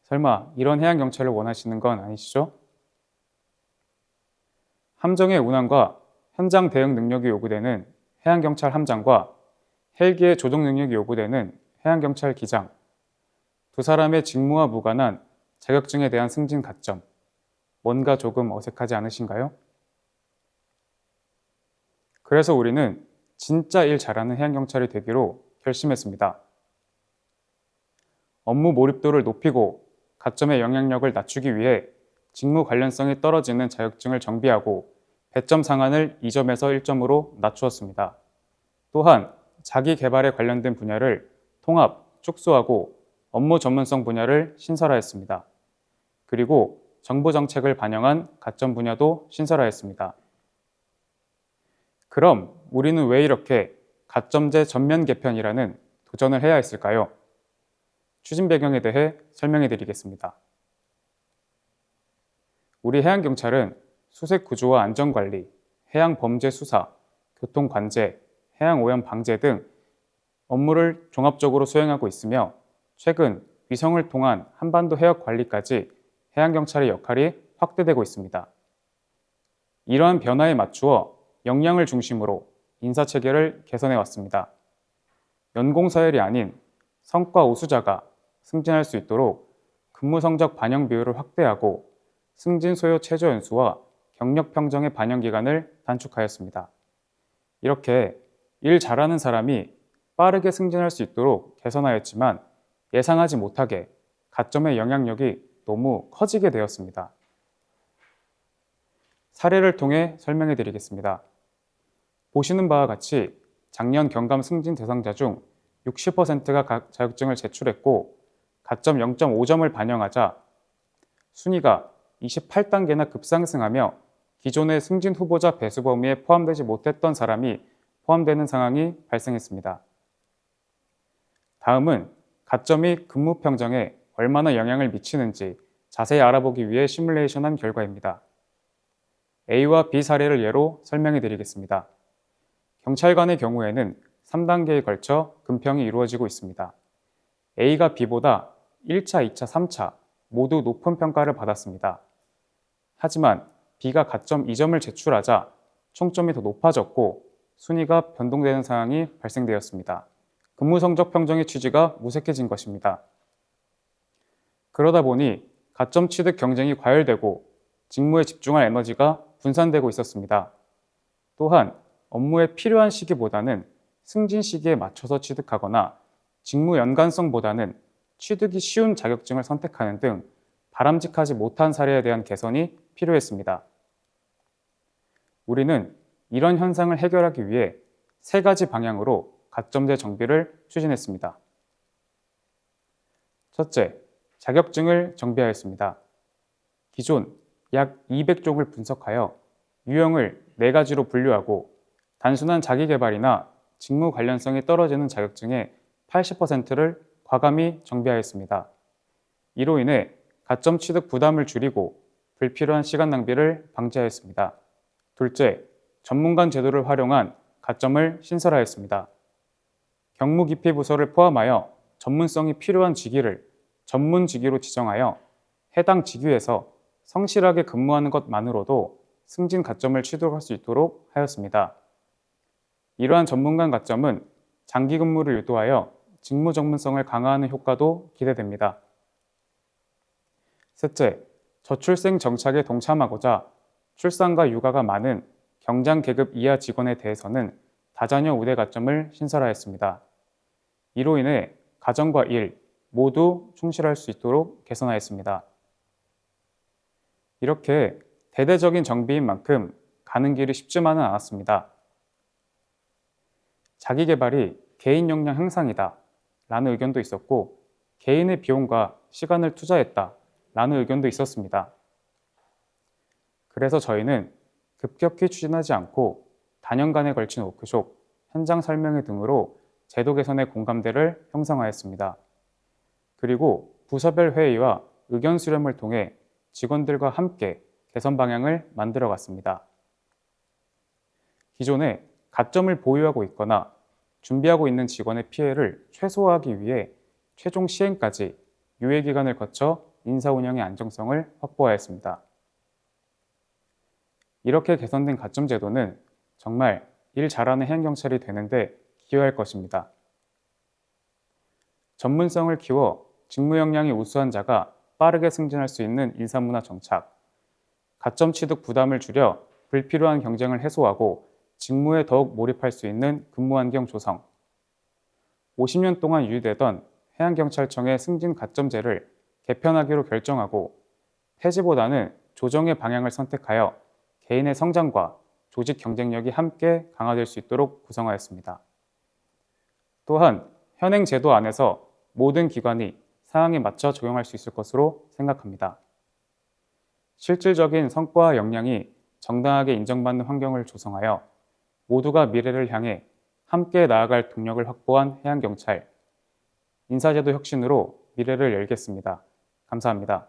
설마 이런 해양경찰을 원하시는 건 아니시죠? 함정의 운항과 현장 대응 능력이 요구되는 해양경찰 함장과 헬기의 조종 능력이 요구되는 해양경찰 기장, 두 사람의 직무와 무관한 자격증에 대한 승진 가점, 뭔가 조금 어색하지 않으신가요? 그래서 우리는 진짜 일 잘하는 해양경찰이 되기로 결심했습니다. 업무 몰입도를 높이고 가점의 영향력을 낮추기 위해 직무 관련성이 떨어지는 자격증을 정비하고 배점 상한을 2점에서 1점으로 낮추었습니다. 또한 자기 개발에 관련된 분야를 통합, 축소하고 업무 전문성 분야를 신설하였습니다. 그리고 정부 정책을 반영한 가점 분야도 신설하였습니다. 그럼 우리는 왜 이렇게 가점제 전면 개편이라는 도전을 해야 했을까요? 추진 배경에 대해 설명해 드리겠습니다. 우리 해양경찰은 수색 구조와 안전관리, 해양범죄 수사, 교통관제, 해양오염 방제 등 업무를 종합적으로 수행하고 있으며 최근 위성을 통한 한반도 해역 관리까지 해양경찰의 역할이 확대되고 있습니다. 이러한 변화에 맞추어 역량을 중심으로 인사체계를 개선해 왔습니다. 연공서열이 아닌 성과 우수자가 승진할 수 있도록 근무 성적 반영 비율을 확대하고 승진 소요 최저 연수와 경력 평정의 반영 기간을 단축하였습니다. 이렇게 일 잘하는 사람이 빠르게 승진할 수 있도록 개선하였지만 예상하지 못하게 가점의 영향력이 너무 커지게 되었습니다. 사례를 통해 설명해 드리겠습니다. 보시는 바와 같이 작년 경감 승진 대상자 중 60%가 자격증을 제출했고 가점 0.5점을 반영하자 순위가 28단계나 급상승하며 기존의 승진 후보자 배수 범위에 포함되지 못했던 사람이 포함되는 상황이 발생했습니다. 다음은 가점이 근무 평정에 얼마나 영향을 미치는지 자세히 알아보기 위해 시뮬레이션한 결과입니다. A와 B 사례를 예로 설명해 드리겠습니다. 경찰관의 경우에는 3단계에 걸쳐 금평이 이루어지고 있습니다. A가 B보다 1차, 2차, 3차 모두 높은 평가를 받았습니다. 하지만 B가 가점 2점을 제출하자 총점이 더 높아졌고 순위가 변동되는 상황이 발생되었습니다. 근무 성적 평정의 취지가 무색해진 것입니다. 그러다 보니 가점 취득 경쟁이 과열되고 직무에 집중할 에너지가 분산되고 있었습니다. 또한 업무에 필요한 시기보다는 승진 시기에 맞춰서 취득하거나 직무 연관성보다는 취득이 쉬운 자격증을 선택하는 등 바람직하지 못한 사례에 대한 개선이 필요했습니다. 우리는 이런 현상을 해결하기 위해 3가지 방향으로 가점제 정비를 추진했습니다. 첫째, 자격증을 정비하였습니다. 기존 약 200종을 분석하여 유형을 4가지로 분류하고 단순한 자기개발이나 직무 관련성이 떨어지는 자격증의 80%를 과감히 정비하였습니다. 이로 인해 가점 취득 부담을 줄이고 불필요한 시간 낭비를 방지하였습니다. 둘째, 전문관 제도를 활용한 가점을 신설하였습니다. 경무 기피 부서를 포함하여 전문성이 필요한 직위를 전문 직위로 지정하여 해당 직위에서 성실하게 근무하는 것만으로도 승진 가점을 취득할 수 있도록 하였습니다. 이러한 전문관 가점은 장기 근무를 유도하여 직무 전문성을 강화하는 효과도 기대됩니다. 셋째, 저출생 정착에 동참하고자 출산과 육아가 많은 경장 계급 이하 직원에 대해서는 다자녀 우대 가점을 신설하였습니다. 이로 인해 가정과 일 모두 충실할 수 있도록 개선하였습니다. 이렇게 대대적인 정비인 만큼 가는 길이 쉽지만은 않았습니다. 자기개발이 개인 역량 향상이다 라는 의견도 있었고 개인의 비용과 시간을 투자했다 라는 의견도 있었습니다. 그래서 저희는 급격히 추진하지 않고 단연간에 걸친 워크숍, 현장 설명회 등으로 제도 개선의 공감대를 형성하였습니다. 그리고 부서별 회의와 의견 수렴을 통해 직원들과 함께 개선 방향을 만들어 갔습니다. 기존에 가점을 보유하고 있거나 준비하고 있는 직원의 피해를 최소화하기 위해 최종 시행까지 유예 기간을 거쳐 인사 운영의 안정성을 확보하였습니다. 이렇게 개선된 가점 제도는 정말 일 잘하는 해양경찰이 되는데 기여할 것입니다. 전문성을 키워 직무 역량이 우수한 자가 빠르게 승진할 수 있는 인사문화 정착, 가점 취득 부담을 줄여 불필요한 경쟁을 해소하고 직무에 더욱 몰입할 수 있는 근무 환경 조성, 50년 동안 유지되던 해양경찰청의 승진 가점제를 개편하기로 결정하고 폐지보다는 조정의 방향을 선택하여 개인의 성장과 조직 경쟁력이 함께 강화될 수 있도록 구성하였습니다. 또한 현행 제도 안에서 모든 기관이 상황에 맞춰 적용할 수 있을 것으로 생각합니다. 실질적인 성과와 역량이 정당하게 인정받는 환경을 조성하여 모두가 미래를 향해 함께 나아갈 동력을 확보한 해양경찰, 인사제도 혁신으로 미래를 열겠습니다. 감사합니다.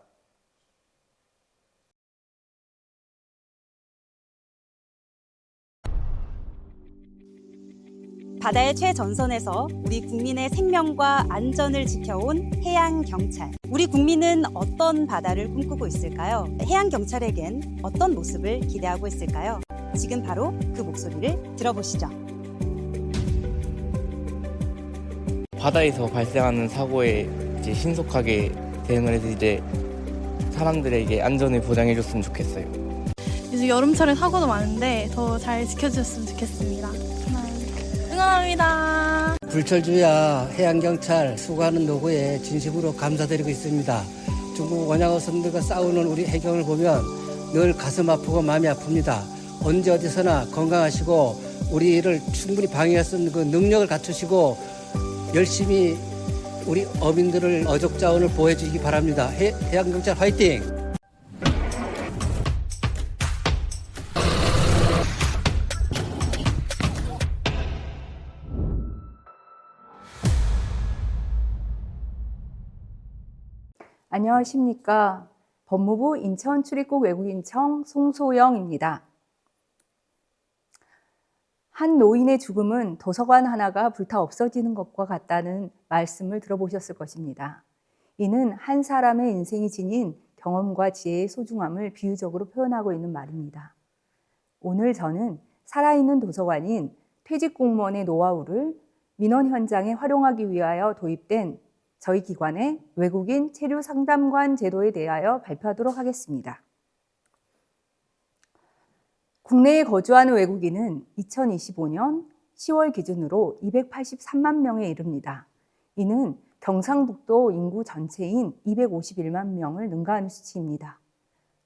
바다의 최전선에서 우리 국민의 생명과 안전을 지켜온 해양경찰. 우리 국민은 어떤 바다를 꿈꾸고 있을까요? 해양경찰에겐 어떤 모습을 기대하고 있을까요? 지금 바로 그 목소리를 들어보시죠. 바다에서 발생하는 사고에 이제 신속하게 대응을 해서 이제 사람들에게 안전을 보장해줬으면 좋겠어요. 요즘 여름철에 사고도 많은데 더 잘 지켜주셨으면 좋겠습니다. 응원합니다. 불철주야 해양경찰 수고하는 노고에 진심으로 감사드리고 있습니다. 중국 원양어선들과 싸우는 우리 해경을 보면 늘 가슴 아프고 마음이 아픕니다. 언제 어디서나 건강하시고 우리를 충분히 방해할 수 있는 그 능력을 갖추시고 열심히 우리 어민들을 어족자원을 보호해 주시기 바랍니다. 해양경찰 화이팅! 안녕하십니까. 법무부 인천출입국 외국인청 송소영입니다. 한 노인의 죽음은 도서관 하나가 불타 없어지는 것과 같다는 말씀을 들어보셨을 것입니다. 이는 한 사람의 인생이 지닌 경험과 지혜의 소중함을 비유적으로 표현하고 있는 말입니다. 오늘 저는 살아있는 도서관인 퇴직 공무원의 노하우를 민원 현장에 활용하기 위하여 도입된 저희 기관의 외국인 체류 상담관 제도에 대하여 발표하도록 하겠습니다. 국내에 거주하는 외국인은 2025년 10월 기준으로 283만 명에 이릅니다. 이는 경상북도 인구 전체인 251만 명을 능가하는 수치입니다.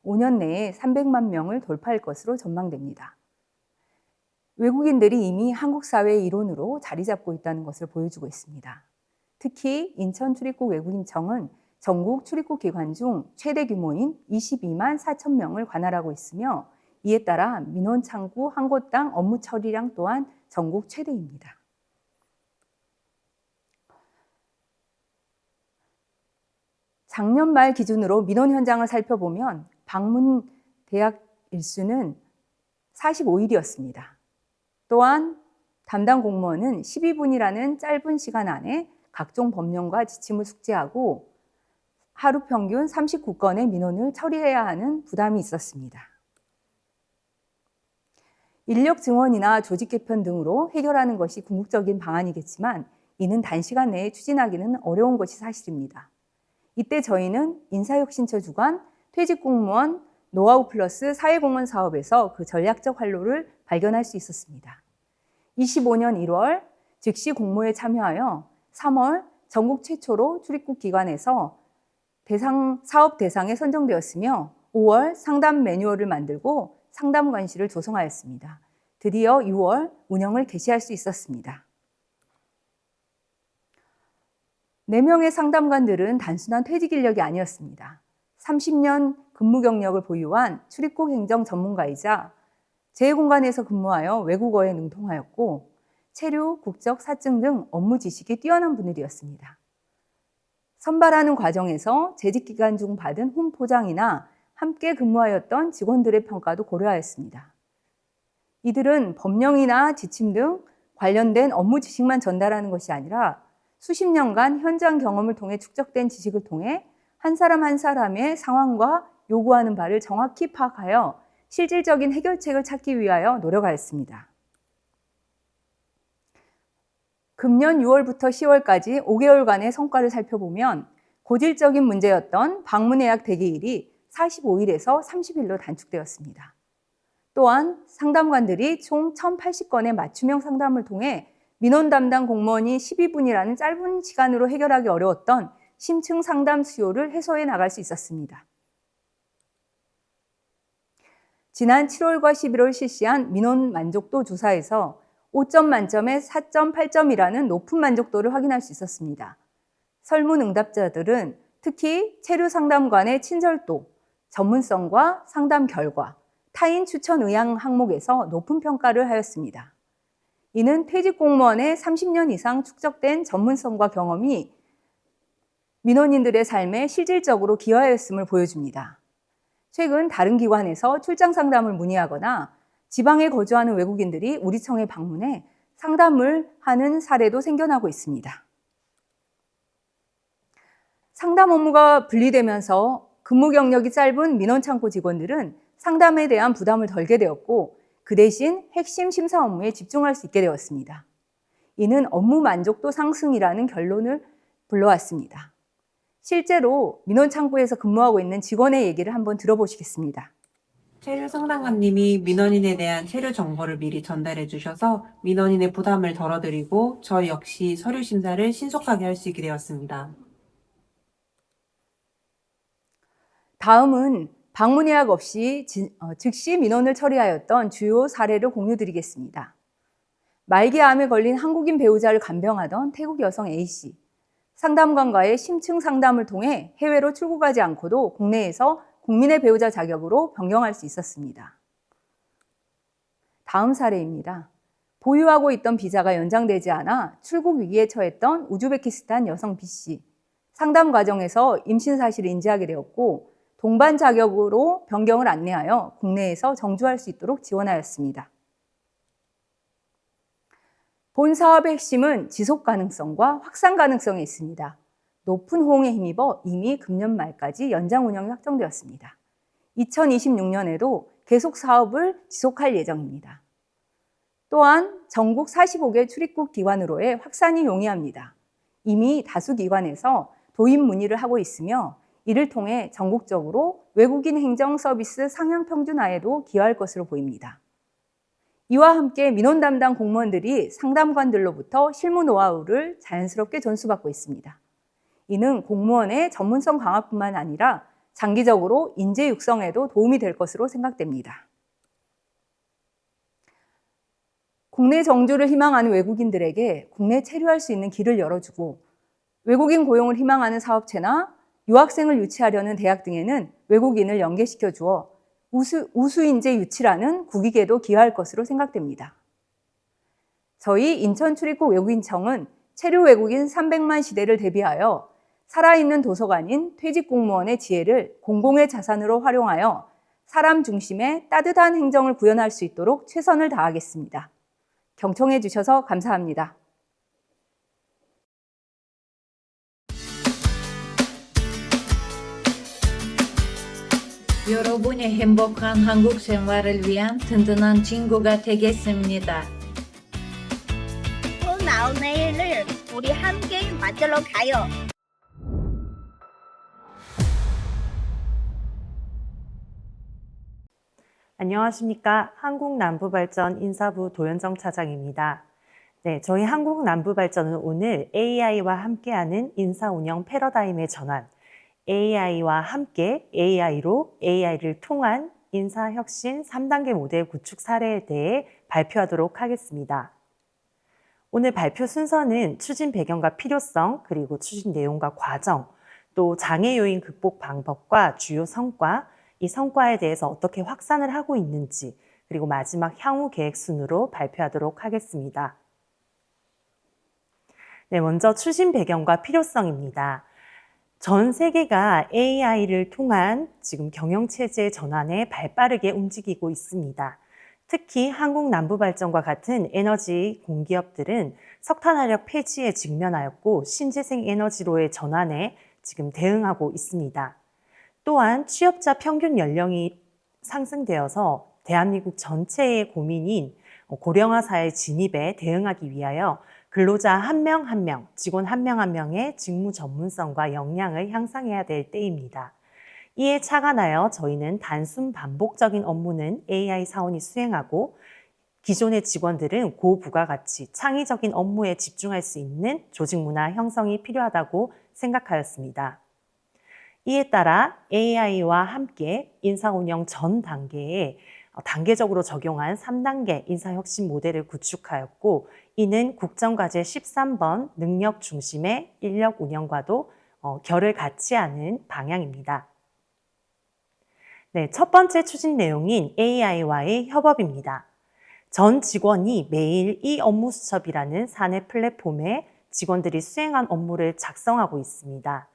5년 내에 300만 명을 돌파할 것으로 전망됩니다. 외국인들이 이미 한국 사회의 일원으로 자리 잡고 있다는 것을 보여주고 있습니다. 특히 인천출입국 외국인청은 전국 출입국 기관 중 최대 규모인 22만 4천 명을 관할하고 있으며 이에 따라 민원 창구 한 곳당 업무 처리량 또한 전국 최대입니다. 작년 말 기준으로 민원 현장을 살펴보면 방문 대학 일수는 45일이었습니다. 또한 담당 공무원은 12분이라는 짧은 시간 안에 각종 법령과 지침을 숙지하고 하루 평균 39건의 민원을 처리해야 하는 부담이 있었습니다. 인력 증원이나 조직 개편 등으로 해결하는 것이 궁극적인 방안이겠지만 이는 단시간 내에 추진하기는 어려운 것이 사실입니다. 이때 저희는 인사혁신처 주관 퇴직 공무원 노하우 플러스 사회공헌 사업에서 그 전략적 활로를 발견할 수 있었습니다. 25년 1월 즉시 공모에 참여하여 3월 전국 최초로 출입국 기관에서 사업 대상에 선정되었으며 5월 상담 매뉴얼을 만들고 상담관실을 조성하였습니다. 드디어 6월 운영을 개시할 수 있었습니다. 4명의 상담관들은 단순한 퇴직 인력이 아니었습니다. 30년 근무 경력을 보유한 출입국 행정 전문가이자 재외공간에서 근무하여 외국어에 능통하였고 체류, 국적, 사증 등 업무 지식이 뛰어난 분들이었습니다. 선발하는 과정에서 재직 기간 중 받은 훈포장이나 함께 근무하였던 직원들의 평가도 고려하였습니다. 이들은 법령이나 지침 등 관련된 업무 지식만 전달하는 것이 아니라 수십 년간 현장 경험을 통해 축적된 지식을 통해 한 사람 한 사람의 상황과 요구하는 바를 정확히 파악하여 실질적인 해결책을 찾기 위하여 노력하였습니다. 금년 6월부터 10월까지 5개월간의 성과를 살펴보면 고질적인 문제였던 방문 예약 대기일이 45일에서 30일로 단축되었습니다. 또한 상담관들이 총 1,080건의 맞춤형 상담을 통해 민원 담당 공무원이 12분이라는 짧은 시간으로 해결하기 어려웠던 심층 상담 수요를 해소해 나갈 수 있었습니다. 지난 7월과 11월 실시한 민원 만족도 조사에서 5점 만점에 4.8점이라는 높은 만족도를 확인할 수 있었습니다. 설문 응답자들은 특히 체류 상담관의 친절도, 전문성과 상담 결과, 타인 추천 의향 항목에서 높은 평가를 하였습니다. 이는 퇴직 공무원의 30년 이상 축적된 전문성과 경험이 민원인들의 삶에 실질적으로 기여하였음을 보여줍니다. 최근 다른 기관에서 출장 상담을 문의하거나 지방에 거주하는 외국인들이 우리 청에 방문해 상담을 하는 사례도 생겨나고 있습니다. 상담 업무가 분리되면서 근무 경력이 짧은 민원창구 직원들은 상담에 대한 부담을 덜게 되었고 그 대신 핵심 심사 업무에 집중할 수 있게 되었습니다. 이는 업무 만족도 상승이라는 결론을 불러왔습니다. 실제로 민원창구에서 근무하고 있는 직원의 얘기를 한번 들어보시겠습니다. 체류 상담관님이 민원인에 대한 체류 정보를 미리 전달해 주셔서 민원인의 부담을 덜어드리고 저 역시 서류 심사를 신속하게 할 수 있게 되었습니다. 다음은 방문 예약 없이 즉시 민원을 처리하였던 주요 사례를 공유드리겠습니다. 말기암에 걸린 한국인 배우자를 간병하던 태국 여성 A씨. 상담관과의 심층 상담을 통해 해외로 출국하지 않고도 국내에서 국민의 배우자 자격으로 변경할 수 있었습니다. 다음 사례입니다. 보유하고 있던 비자가 연장되지 않아 출국 위기에 처했던 우즈베키스탄 여성 B씨. 상담 과정에서 임신 사실을 인지하게 되었고 동반 자격으로 변경을 안내하여 국내에서 정주할 수 있도록 지원하였습니다. 본 사업의 핵심은 지속 가능성과 확산 가능성에 있습니다. 높은 호응에 힘입어 이미 금년 말까지 연장 운영이 확정되었습니다. 2026년에도 계속 사업을 지속할 예정입니다. 또한 전국 45개 출입국 기관으로의 확산이 용이합니다. 이미 다수 기관에서 도입 문의를 하고 있으며 이를 통해 전국적으로 외국인 행정 서비스 상향 평준화에도 기여할 것으로 보입니다. 이와 함께 민원 담당 공무원들이 상담관들로부터 실무 노하우를 자연스럽게 전수받고 있습니다. 이는 공무원의 전문성 강화뿐만 아니라 장기적으로 인재 육성에도 도움이 될 것으로 생각됩니다. 국내 정주를 희망하는 외국인들에게 국내 체류할 수 있는 길을 열어주고 외국인 고용을 희망하는 사업체나 유학생을 유치하려는 대학 등에는 외국인을 연계시켜 주어 우수인재 유치라는 국익에도 기여할 것으로 생각됩니다. 저희 인천출입국 외국인청은 체류 외국인 300만 시대를 대비하여 살아있는 도서관인 퇴직공무원의 지혜를 공공의 자산으로 활용하여 사람 중심의 따뜻한 행정을 구현할 수 있도록 최선을 다하겠습니다. 경청해 주셔서 감사합니다. 여러분의 행복한 한국 생활을 위한 든든한 친구가 되겠습니다. 또 나온 내일을 우리 함께 만들어 가요. 안녕하십니까. 한국남부발전 인사부 도현정 차장입니다. 네, 저희 한국남부발전은 오늘 AI와 함께하는 인사운영 패러다임의 전환, AI와 함께 AI로 AI를 통한 인사혁신 3단계 모델 구축 사례에 대해 발표하도록 하겠습니다. 오늘 발표 순서는 추진 배경과 필요성, 그리고 추진 내용과 과정, 또 장애 요인 극복 방법과 주요 성과, 이 성과에 대해서 어떻게 확산을 하고 있는지, 그리고 마지막 향후 계획 순으로 발표하도록 하겠습니다. 네, 먼저 추진 배경과 필요성입니다. 전 세계가 AI를 통한 지금 경영체제 전환에 발빠르게 움직이고 있습니다. 특히 한국남부발전과 같은 에너지 공기업들은 석탄화력 폐지에 직면하였고 신재생 에너지로의 전환에 지금 대응하고 있습니다. 또한 취업자 평균 연령이 상승되어서 대한민국 전체의 고민인 고령화 사회 진입에 대응하기 위하여 근로자 한 명 한 명, 직원 한 명 한 명의 직무 전문성과 역량을 향상해야 될 때입니다. 이에 착안하여 저희는 단순 반복적인 업무는 AI 사원이 수행하고 기존의 직원들은 고부가가치, 창의적인 업무에 집중할 수 있는 조직 문화 형성이 필요하다고 생각하였습니다. 이에 따라 AI와 함께 인사운영 전 단계에 단계적으로 적용한 3단계 인사혁신 모델을 구축하였고 이는 국정과제 13번 능력 중심의 인력 운영과도 결을 같이 하는 방향입니다. 네, 첫 번째 추진 내용인 AI와의 협업입니다. 전 직원이 매일 이 업무 수첩이라는 사내 플랫폼에 직원들이 수행한 업무를 작성하고 있습니다.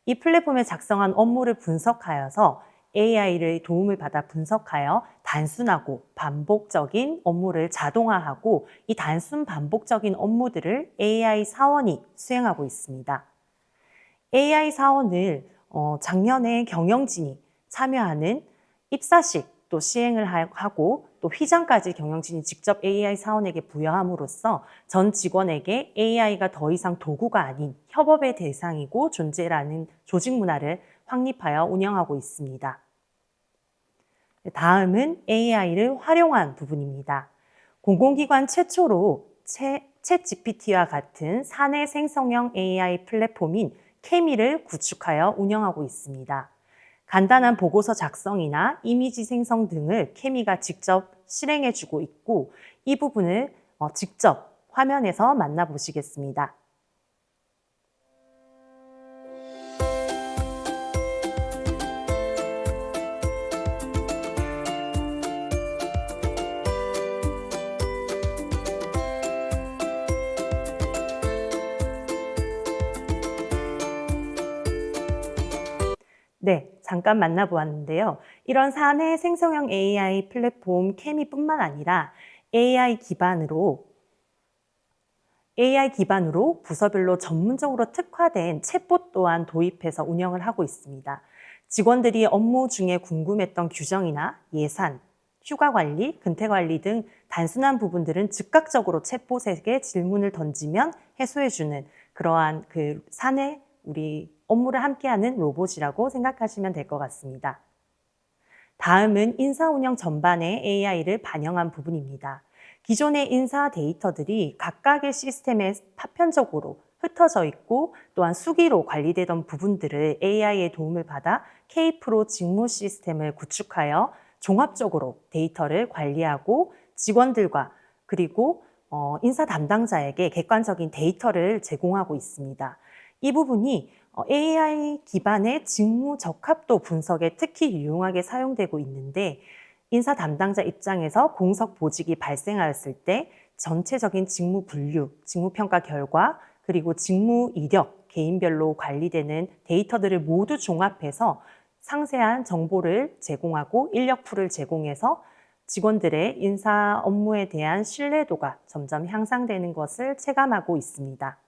이 플랫폼에 작성한 업무를 분석하여서 AI를 도움을 받아 분석하여 단순하고 반복적인 업무를 자동화하고 이 단순 반복적인 업무들을 AI 사원이 수행하고 있습니다. AI 사원을 작년에 경영진이 참여하는 입사식 또 시행을 하고 또 휘장까지 경영진이 직접 AI 사원에게 부여함으로써 전 직원에게 AI가 더 이상 도구가 아닌 협업의 대상이고 존재라는 조직 문화를 확립하여 운영하고 있습니다. 다음은 AI를 활용한 부분입니다. 공공기관 최초로 챗GPT와 같은 사내 생성형 AI 플랫폼인 케미를 구축하여 운영하고 있습니다. 간단한 보고서 작성이나 이미지 생성 등을 케미가 직접 실행해주고 있고 이 부분을 직접 화면에서 만나보시겠습니다. 네, 잠깐 만나보았는데요. 이런 사내 생성형 AI 플랫폼 케미뿐만 아니라 AI 기반으로 부서별로 전문적으로 특화된 챗봇 또한 도입해서 운영을 하고 있습니다. 직원들이 업무 중에 궁금했던 규정이나 예산, 휴가 관리, 근태 관리 등 단순한 부분들은 즉각적으로 챗봇에게 질문을 던지면 해소해주는 그러한 그 사내 우리 업무를 함께하는 로봇이라고 생각하시면 될 것 같습니다. 다음은 인사 운영 전반에 AI를 반영한 부분입니다. 기존의 인사 데이터들이 각각의 시스템에 파편적으로 흩어져 있고 또한 수기로 관리되던 부분들을 AI의 도움을 받아 K-프로 직무 시스템을 구축하여 종합적으로 데이터를 관리하고 직원들과 그리고 인사 담당자에게 객관적인 데이터를 제공하고 있습니다. 이 부분이 AI 기반의 직무 적합도 분석에 특히 유용하게 사용되고 있는데 인사 담당자 입장에서 공석 보직이 발생하였을 때 전체적인 직무 분류, 직무 평가 결과, 그리고 직무 이력, 개인별로 관리되는 데이터들을 모두 종합해서 상세한 정보를 제공하고 인력풀을 제공해서 직원들의 인사 업무에 대한 신뢰도가 점점 향상되는 것을 체감하고 있습니다.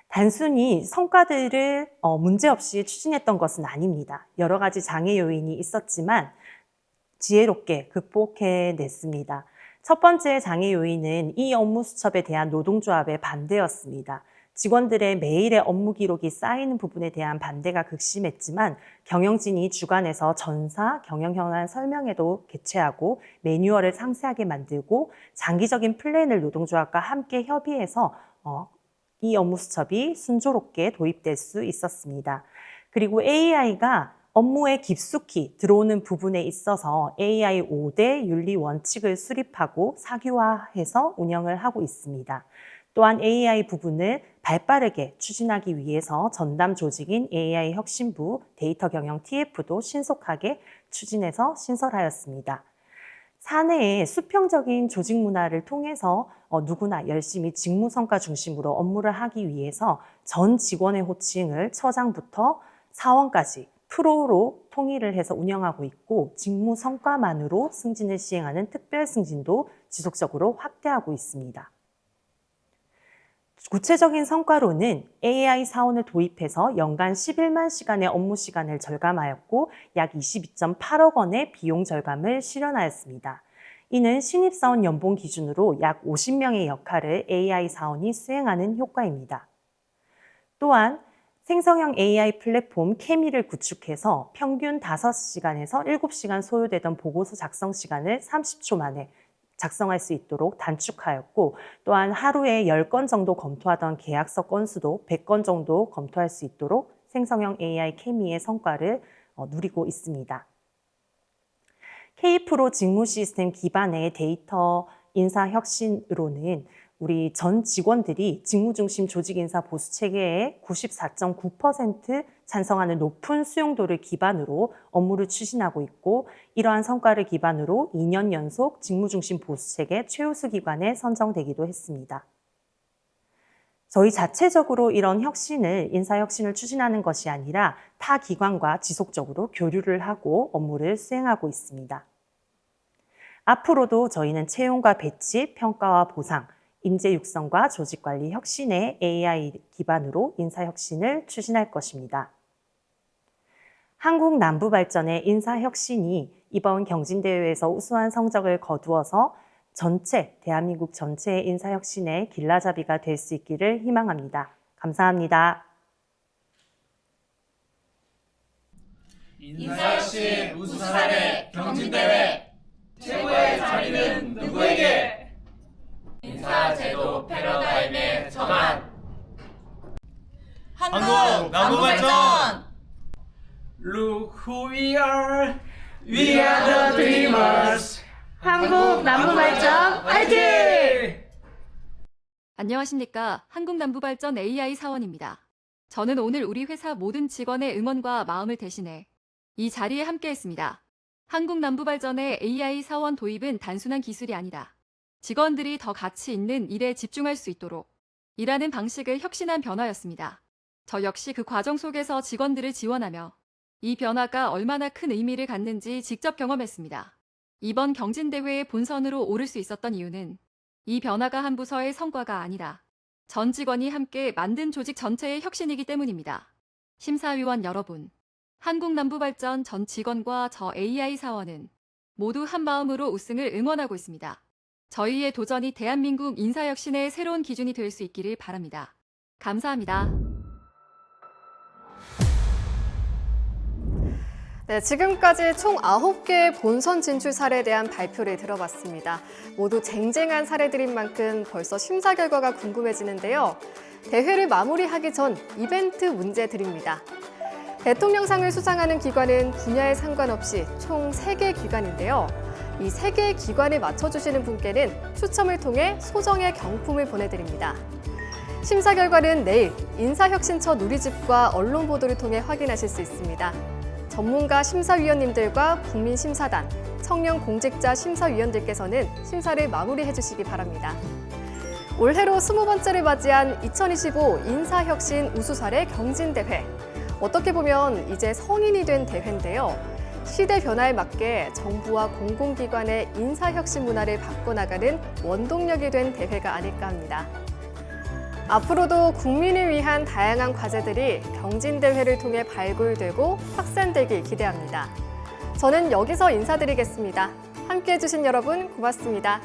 단순히 성과들을 문제없이 추진했던 것은 아닙니다. 여러 가지 장애 요인이 있었지만 지혜롭게 극복해냈습니다. 첫 번째 장애 요인은 이 업무 수첩에 대한 노동조합의 반대였습니다. 직원들의 매일의 업무 기록이 쌓이는 부분에 대한 반대가 극심했지만 경영진이 주관해서 전사, 경영 현안 설명회도 개최하고 매뉴얼을 상세하게 만들고 장기적인 플랜을 노동조합과 함께 협의해서 이 업무 수첩이 순조롭게 도입될 수 있었습니다. 그리고 AI가 업무에 깊숙이 들어오는 부분에 있어서 AI 5대 윤리 원칙을 수립하고 사규화해서 운영을 하고 있습니다. 또한 AI 부분을 발빠르게 추진하기 위해서 전담 조직인 AI 혁신부 데이터 경영 TF도 신속하게 추진해서 신설하였습니다. 사내의 수평적인 조직 문화를 통해서 누구나 열심히 직무 성과 중심으로 업무를 하기 위해서 전 직원의 호칭을 처장부터 사원까지 프로로 통일을 해서 운영하고 있고 직무 성과만으로 승진을 시행하는 특별 승진도 지속적으로 확대하고 있습니다. 구체적인 성과로는 AI 사원을 도입해서 연간 11만 시간의 업무 시간을 절감하였고 약 22.8억 원의 비용 절감을 실현하였습니다. 이는 신입사원 연봉 기준으로 약 50명의 역할을 AI 사원이 수행하는 효과입니다. 또한 생성형 AI 플랫폼 케미를 구축해서 평균 5시간에서 7시간 소요되던 보고서 작성 시간을 30초 만에 작성할 수 있도록 단축하였고 또한 하루에 10건 정도 검토하던 계약서 건수도 100건 정도 검토할 수 있도록 생성형 AI 케미의 성과를 누리고 있습니다. K-프로 직무 시스템 기반의 데이터 인사 혁신으로는 우리 전 직원들이 직무중심 조직인사 보수 체계에 94.9% 찬성하는 높은 수용도를 기반으로 업무를 추진하고 있고 이러한 성과를 기반으로 2년 연속 직무중심 보수 체계 최우수 기관에 선정되기도 했습니다. 저희 자체적으로 이런 혁신을, 인사혁신을 추진하는 것이 아니라 타 기관과 지속적으로 교류를 하고 업무를 수행하고 있습니다. 앞으로도 저희는 채용과 배치, 평가와 보상, 인재 육성과 조직관리 혁신의 AI 기반으로 인사혁신을 추진할 것입니다. 한국 남부발전의 인사혁신이 이번 경진대회에서 우수한 성적을 거두어서 대한민국 전체의 인사혁신의 길라잡이가 될 수 있기를 희망합니다. 감사합니다. 인사혁신 우수 사례 경진대회 최고의 자리는 누구에게? 인사제도 패러다임의 전환. 한국 남부발전. Look who we are. We are the dreamers. 한국 남부발전 화이팅! 안녕하십니까. 한국남부발전 AI 사원입니다. 저는 오늘 우리 회사 모든 직원의 응원과 마음을 대신해 이 자리에 함께했습니다. 한국남부발전의 AI 사원 도입은 단순한 기술이 아니다. 직원들이 더 가치 있는 일에 집중할 수 있도록 일하는 방식을 혁신한 변화였습니다. 저 역시 그 과정 속에서 직원들을 지원하며 이 변화가 얼마나 큰 의미를 갖는지 직접 경험했습니다. 이번 경진대회의 본선으로 오를 수 있었던 이유는 이 변화가 한 부서의 성과가 아니라 전 직원이 함께 만든 조직 전체의 혁신이기 때문입니다. 심사위원 여러분, 한국남부발전 전 직원과 저 AI 사원은 모두 한마음으로 우승을 응원하고 있습니다. 저희의 도전이 대한민국 인사혁신의 새로운 기준이 될 수 있기를 바랍니다. 감사합니다. 네, 지금까지 총 9개의 본선 진출 사례에 대한 발표를 들어봤습니다. 모두 쟁쟁한 사례들인 만큼 벌써 심사 결과가 궁금해지는데요. 대회를 마무리하기 전 이벤트 문제 드립니다. 대통령상을 수상하는 기관은 분야에 상관없이 총 3개 기관인데요. 이 3개의 기관을 맞춰주시는 분께는 추첨을 통해 소정의 경품을 보내드립니다. 심사 결과는 내일 인사혁신처 누리집과 언론 보도를 통해 확인하실 수 있습니다. 전문가 심사위원님들과 국민심사단, 청년공직자 심사위원들께서는 심사를 마무리해 주시기 바랍니다. 올해로 20번째를 맞이한 2025 인사혁신 우수사례 경진대회. 어떻게 보면 이제 성인이 된 대회인데요. 시대 변화에 맞게 정부와 공공기관의 인사혁신 문화를 바꿔나가는 원동력이 된 대회가 아닐까 합니다. 앞으로도 국민을 위한 다양한 과제들이 경진대회를 통해 발굴되고 확산되길 기대합니다. 저는 여기서 인사드리겠습니다. 함께해 주신 여러분 고맙습니다.